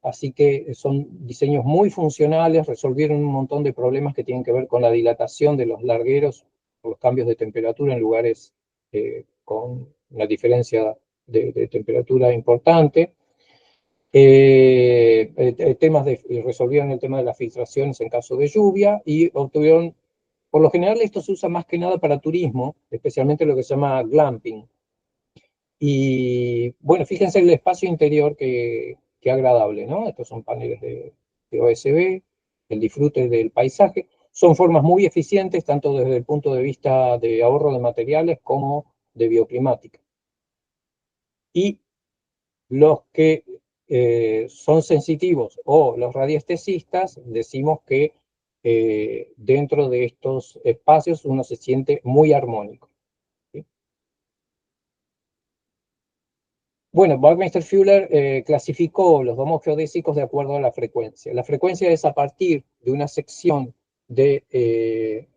Así que son diseños muy funcionales, resolvieron un montón de problemas que tienen que ver con la dilatación de los largueros por los cambios de temperatura en lugares con una diferencia de temperatura importante. Resolvieron el tema de las filtraciones en caso de lluvia, y obtuvieron Por lo general esto se usa más que nada para turismo, especialmente lo que se llama glamping. Y bueno, fíjense el espacio interior que agradable, ¿no? Estos son paneles de OSB, el disfrute del paisaje. Son formas muy eficientes, tanto desde el punto de vista de ahorro de materiales como de bioclimática. Y los que son sensitivos o los radiestesistas, decimos que dentro de estos espacios uno se siente muy armónico. ¿Sí? Bueno, Buckminster Fuller clasificó los domos geodésicos de acuerdo a la frecuencia. La frecuencia es a partir de una sección de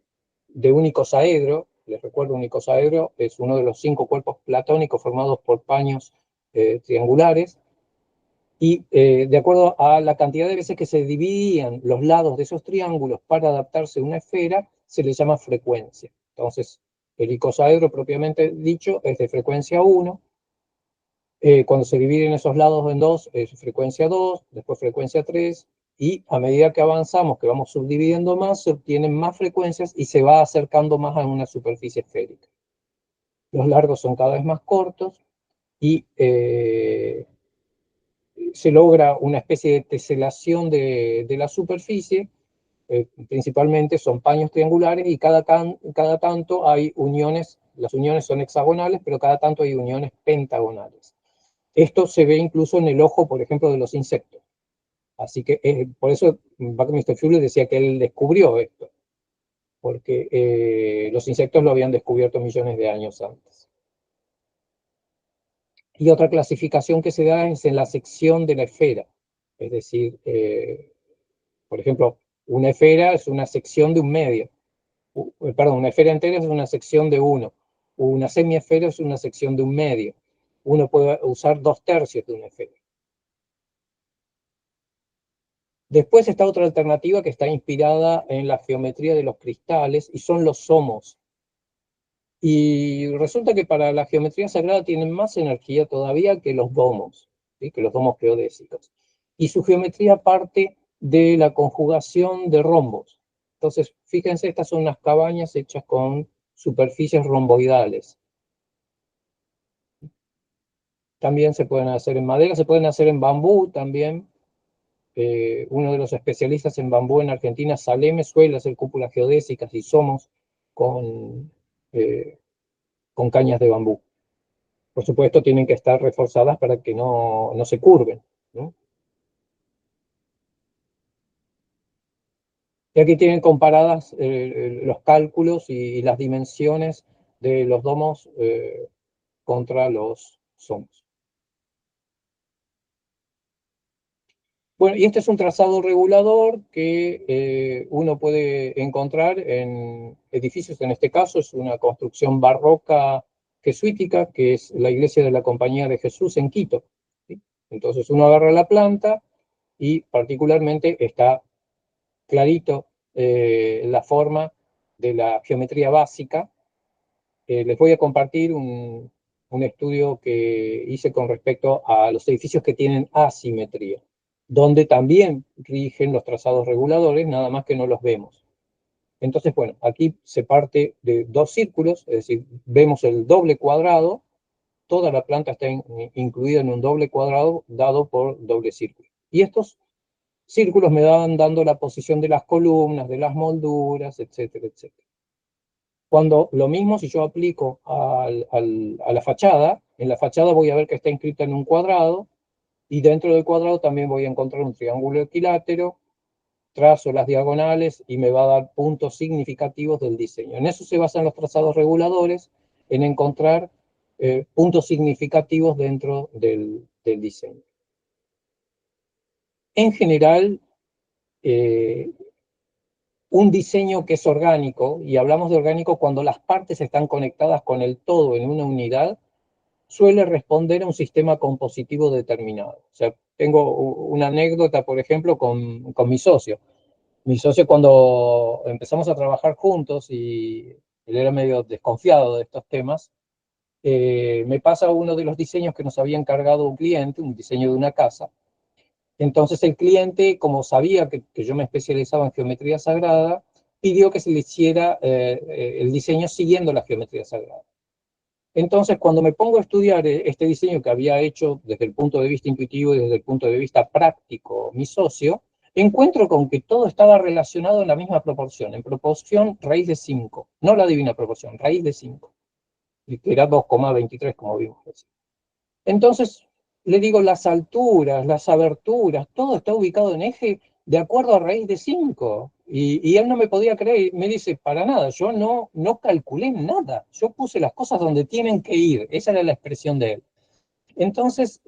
un icosaedro. Les recuerdo, un icosaedro es uno de los 5 cuerpos platónicos formados por paños triangulares. Y de acuerdo a la cantidad de veces que se dividían los lados de esos triángulos para adaptarse a una esfera, se le llama frecuencia. Entonces, el icosaedro propiamente dicho es de frecuencia 1. Cuando se dividen esos lados en 2, es frecuencia 2, después frecuencia 3, y a medida que avanzamos, que vamos subdividiendo más, se obtienen más frecuencias y se va acercando más a una superficie esférica. Los largos son cada vez más cortos y se logra una especie de teselación de la superficie. Principalmente son paños triangulares y cada tanto hay uniones. Las uniones son hexagonales, pero cada tanto hay uniones pentagonales. Esto se ve incluso en el ojo, por ejemplo, de los insectos. Así que por eso Buckminster Fuller decía que él descubrió esto, porque los insectos lo habían descubierto millones de años antes. Y otra clasificación que se da es en la sección de la esfera. Es decir, por ejemplo, una esfera es una sección de un medio. Perdón, una esfera entera es una sección de 1. Una semiesfera es una sección de un medio. Uno puede usar 2/3 de una esfera. Después está otra alternativa que está inspirada en la geometría de los cristales, y son los somos. Y resulta que para la geometría sagrada tienen más energía todavía que los domos, ¿sí? Que los domos geodésicos. Y su geometría parte de la conjugación de rombos. Entonces, fíjense, estas son unas cabañas hechas con superficies romboidales. También se pueden hacer en madera, se pueden hacer en bambú también. Uno de los especialistas en bambú en Argentina, Saleme, suele hacer cúpulas geodésicas y somos con cañas de bambú. Por supuesto, tienen que estar reforzadas para que no se curven, ¿no? Y aquí tienen comparadas los cálculos y las dimensiones de los domos contra los somos. Bueno, y este es un trazado regulador que uno puede encontrar en edificios. En este caso es una construcción barroca jesuítica, que es la iglesia de la Compañía de Jesús en Quito, ¿sí? Entonces uno agarra la planta y particularmente está clarito la forma de la geometría básica. Les voy a compartir un estudio que hice con respecto a los edificios que tienen asimetría, donde también rigen los trazados reguladores, nada más que no los vemos. Entonces, bueno, aquí se parte de 2 círculos, es decir, vemos el doble cuadrado, toda la planta está incluida en un doble cuadrado dado por doble círculo. Y estos círculos me van dando la posición de las columnas, de las molduras, etcétera, etcétera. Cuando lo mismo, si yo aplico a la fachada, en la fachada voy a ver que está inscrita en un cuadrado, y dentro del cuadrado también voy a encontrar un triángulo equilátero, trazo las diagonales y me va a dar puntos significativos del diseño. En eso se basan los trazados reguladores, en encontrar puntos significativos dentro del diseño. En general, un diseño que es orgánico, y hablamos de orgánico cuando las partes están conectadas con el todo en una unidad, suele responder a un sistema compositivo determinado. O sea, tengo una anécdota, por ejemplo, con mi socio. Mi socio, cuando empezamos a trabajar juntos, y él era medio desconfiado de estos temas, me pasa uno de los diseños que nos había encargado un cliente, un diseño de una casa. Entonces el cliente, como sabía que yo me especializaba en geometría sagrada, pidió que se le hiciera el diseño siguiendo la geometría sagrada. Entonces, cuando me pongo a estudiar este diseño que había hecho desde el punto de vista intuitivo y desde el punto de vista práctico mi socio, encuentro con que todo estaba relacionado en la misma proporción, en proporción raíz de 5, no la divina proporción, raíz de 5, que era 2,23 como vimos recién. Entonces, le digo, las alturas, las aberturas, todo está ubicado en eje de acuerdo a raíz de 5. Y él no me podía creer, me dice, para nada, yo no calculé nada, yo puse las cosas donde tienen que ir, esa era la expresión de él. Entonces,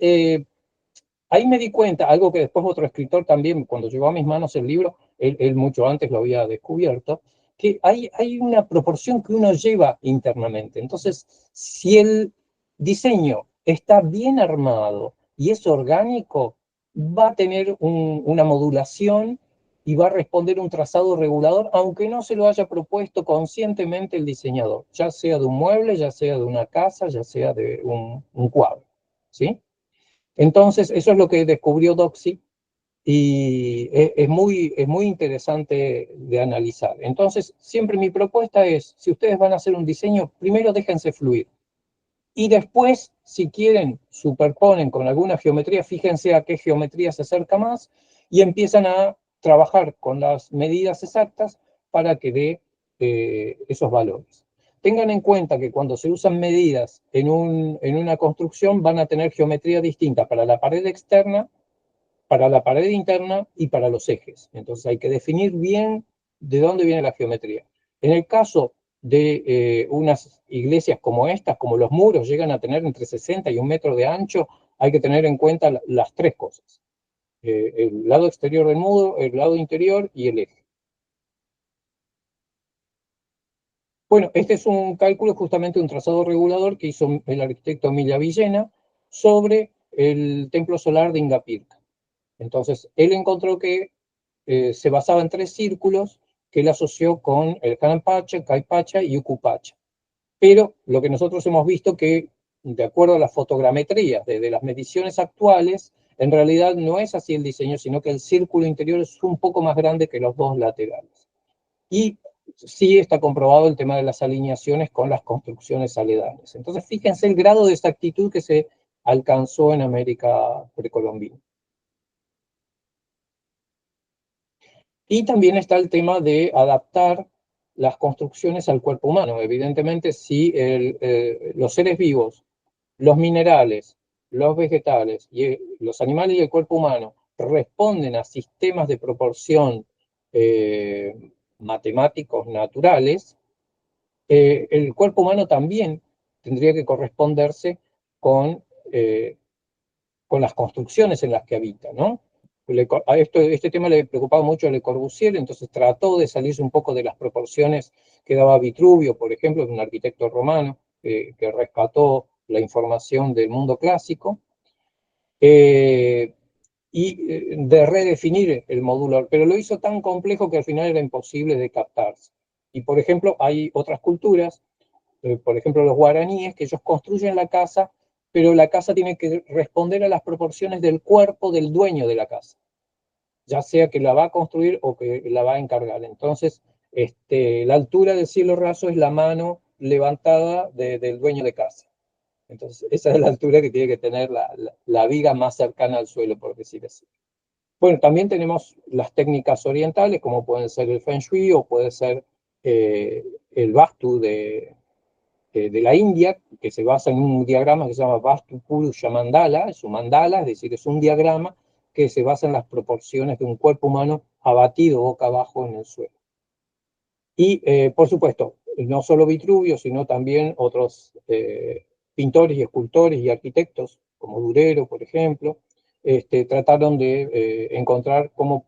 ahí me di cuenta, algo que después otro escritor también, cuando llegó a mis manos el libro, él mucho antes lo había descubierto, que hay una proporción que uno lleva internamente. Entonces, si el diseño está bien armado y es orgánico, va a tener una modulación y va a responder un trazado regulador, aunque no se lo haya propuesto conscientemente el diseñador, ya sea de un mueble, ya sea de una casa, ya sea de un cuadro, ¿sí? Entonces, eso es lo que descubrió Doxy y es muy interesante de analizar. Entonces, siempre mi propuesta es, si ustedes van a hacer un diseño, primero déjense fluir. Y después, si quieren, superponen con alguna geometría, fíjense a qué geometría se acerca más y empiezan a trabajar con las medidas exactas para que dé esos valores. Tengan en cuenta que cuando se usan medidas en una construcción van a tener geometría distinta para la pared externa, para la pared interna y para los ejes. Entonces hay que definir bien de dónde viene la geometría. En el caso de unas iglesias como estas, como los muros llegan a tener entre 60 y 1 metro de ancho, hay que tener en cuenta las tres cosas. El lado exterior del muro, el lado interior y el eje. Bueno, este es un cálculo, justamente un trazado regulador que hizo el arquitecto Emilia Villena sobre el templo solar de Ingapirca. Entonces, él encontró que se basaba en 3 círculos que él asoció con el Hanan-Pacha, Kai-Pacha y Uku-Pacha. Pero lo que nosotros hemos visto que, de acuerdo a las fotogrametrías de las mediciones actuales, en realidad no es así el diseño, sino que el círculo interior es un poco más grande que los dos laterales. Y sí está comprobado el tema de las alineaciones con las construcciones aledañas. Entonces, fíjense el grado de exactitud que se alcanzó en América precolombina. Y también está el tema de adaptar las construcciones al cuerpo humano. Evidentemente, si los seres vivos, los minerales, los vegetales, y los animales y el cuerpo humano responden a sistemas de proporción matemáticos naturales, el cuerpo humano también tendría que corresponderse con las construcciones en las que habita, ¿no? A este tema le preocupaba mucho a Le Corbusier, entonces trató de salirse un poco de las proporciones que daba Vitruvio, por ejemplo, un arquitecto romano que rescató la información del mundo clásico, y de redefinir el módulo, pero lo hizo tan complejo que al final era imposible de captarse. Y, por ejemplo, hay otras culturas, por ejemplo, los guaraníes, que ellos construyen la casa, pero la casa tiene que responder a las proporciones del cuerpo del dueño de la casa, ya sea que la va a construir o que la va a encargar. Entonces, la altura del cielo raso es la mano levantada del dueño de casa. Entonces, esa es la altura que tiene que tener la viga más cercana al suelo, por decir así. Bueno, también tenemos las técnicas orientales, como pueden ser el Feng Shui o puede ser el Vastu de la India, que se basa en un diagrama que se llama Vastu Purusha Mandala, es un mandala, es decir, es un diagrama que se basa en las proporciones de un cuerpo humano abatido boca abajo en el suelo. Y, por supuesto, no solo Vitruvio, sino también otros pintores y escultores y arquitectos, como Durero, por ejemplo, trataron de encontrar cómo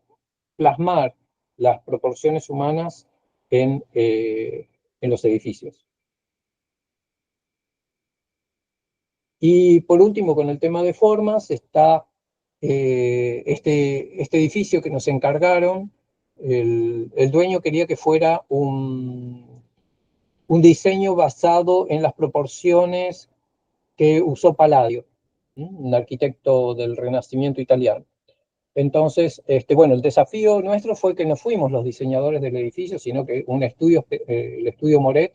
plasmar las proporciones humanas en los edificios. Y por último, con el tema de formas, está este edificio que nos encargaron. El dueño quería que fuera un diseño basado en las proporciones que usó Palladio, un arquitecto del Renacimiento italiano. Entonces, bueno, el desafío nuestro fue que no fuimos los diseñadores del edificio, sino que un estudio, el estudio Moret,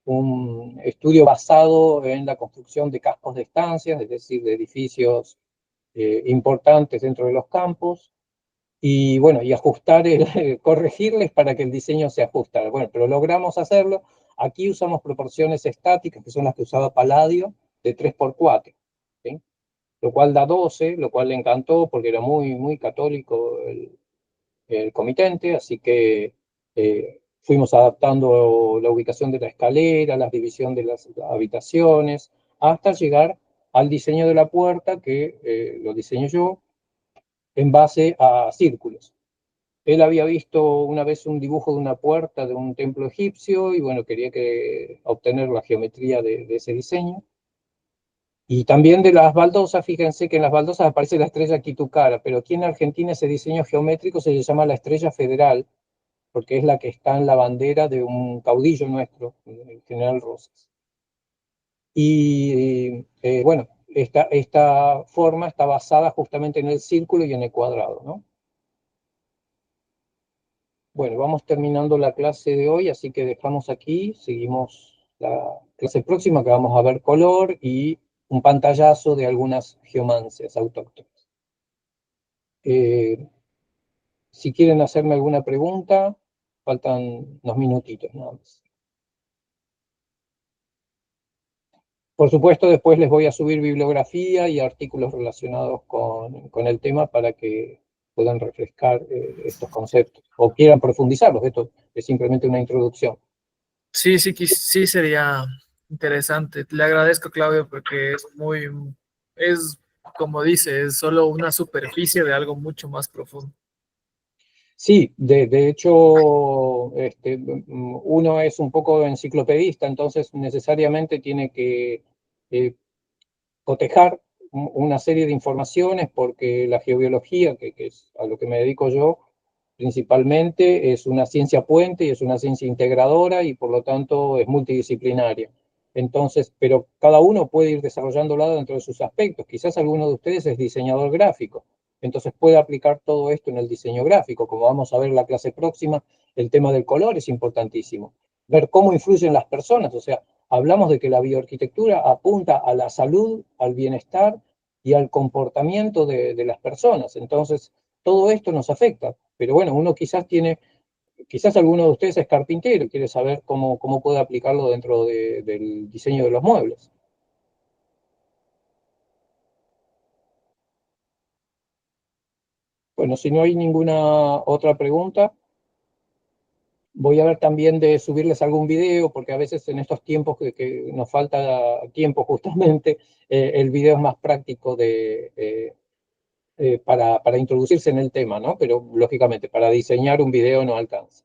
un estudio basado en la construcción de cascos de estancias, es decir, de edificios importantes dentro de los campos, y bueno, y ajustar, corregirles para que el diseño se ajustara. Bueno, pero logramos hacerlo. Aquí usamos proporciones estáticas, que son las que usaba Palladio, de 3x4, ¿sí? Lo cual da 12, lo cual le encantó porque era muy, muy católico el comitente, así que fuimos adaptando la ubicación de la escalera, la división de las habitaciones, hasta llegar al diseño de la puerta, que lo diseñé yo en base a círculos. Él había visto una vez un dibujo de una puerta de un templo egipcio y bueno, quería obtener la geometría de ese diseño. Y también de las baldosas, fíjense que en las baldosas aparece la estrella Quitukara, pero aquí en Argentina ese diseño geométrico se le llama la estrella federal, porque es la que está en la bandera de un caudillo nuestro, el general Rosas. Y bueno, esta forma está basada justamente en el círculo y en el cuadrado, ¿no? Bueno, vamos terminando la clase de hoy, así que dejamos aquí, seguimos la clase próxima que vamos a ver color y un pantallazo de algunas geomancias autóctonas. Si quieren hacerme alguna pregunta, faltan unos minutitos nada más. Por supuesto, después les voy a subir bibliografía y artículos relacionados con el tema para que puedan refrescar estos conceptos o quieran profundizarlos. Esto es simplemente una introducción. Sí, sí sería interesante. Le agradezco, Claudio, porque es como dice, es solo una superficie de algo mucho más profundo. Sí, de hecho, uno es un poco enciclopedista, entonces necesariamente tiene que cotejar una serie de informaciones porque la geobiología, que es a lo que me dedico yo, principalmente es una ciencia puente y es una ciencia integradora y por lo tanto es multidisciplinaria. Entonces, pero cada uno puede ir desarrollándola dentro de sus aspectos. Quizás alguno de ustedes es diseñador gráfico, entonces puede aplicar todo esto en el diseño gráfico. Como vamos a ver en la clase próxima, el tema del color es importantísimo. Ver cómo influyen las personas, o sea, hablamos de que la bioarquitectura apunta a la salud, al bienestar y al comportamiento de las personas. Entonces, todo esto nos afecta. Pero bueno, uno quizás alguno de ustedes es carpintero y quiere saber cómo puede aplicarlo dentro del diseño de los muebles. Bueno, si no hay ninguna otra pregunta, voy a ver también de subirles algún video, porque a veces en estos tiempos que nos falta tiempo justamente, el video es más práctico para introducirse en el tema, ¿no? Pero lógicamente para diseñar un video no alcanza.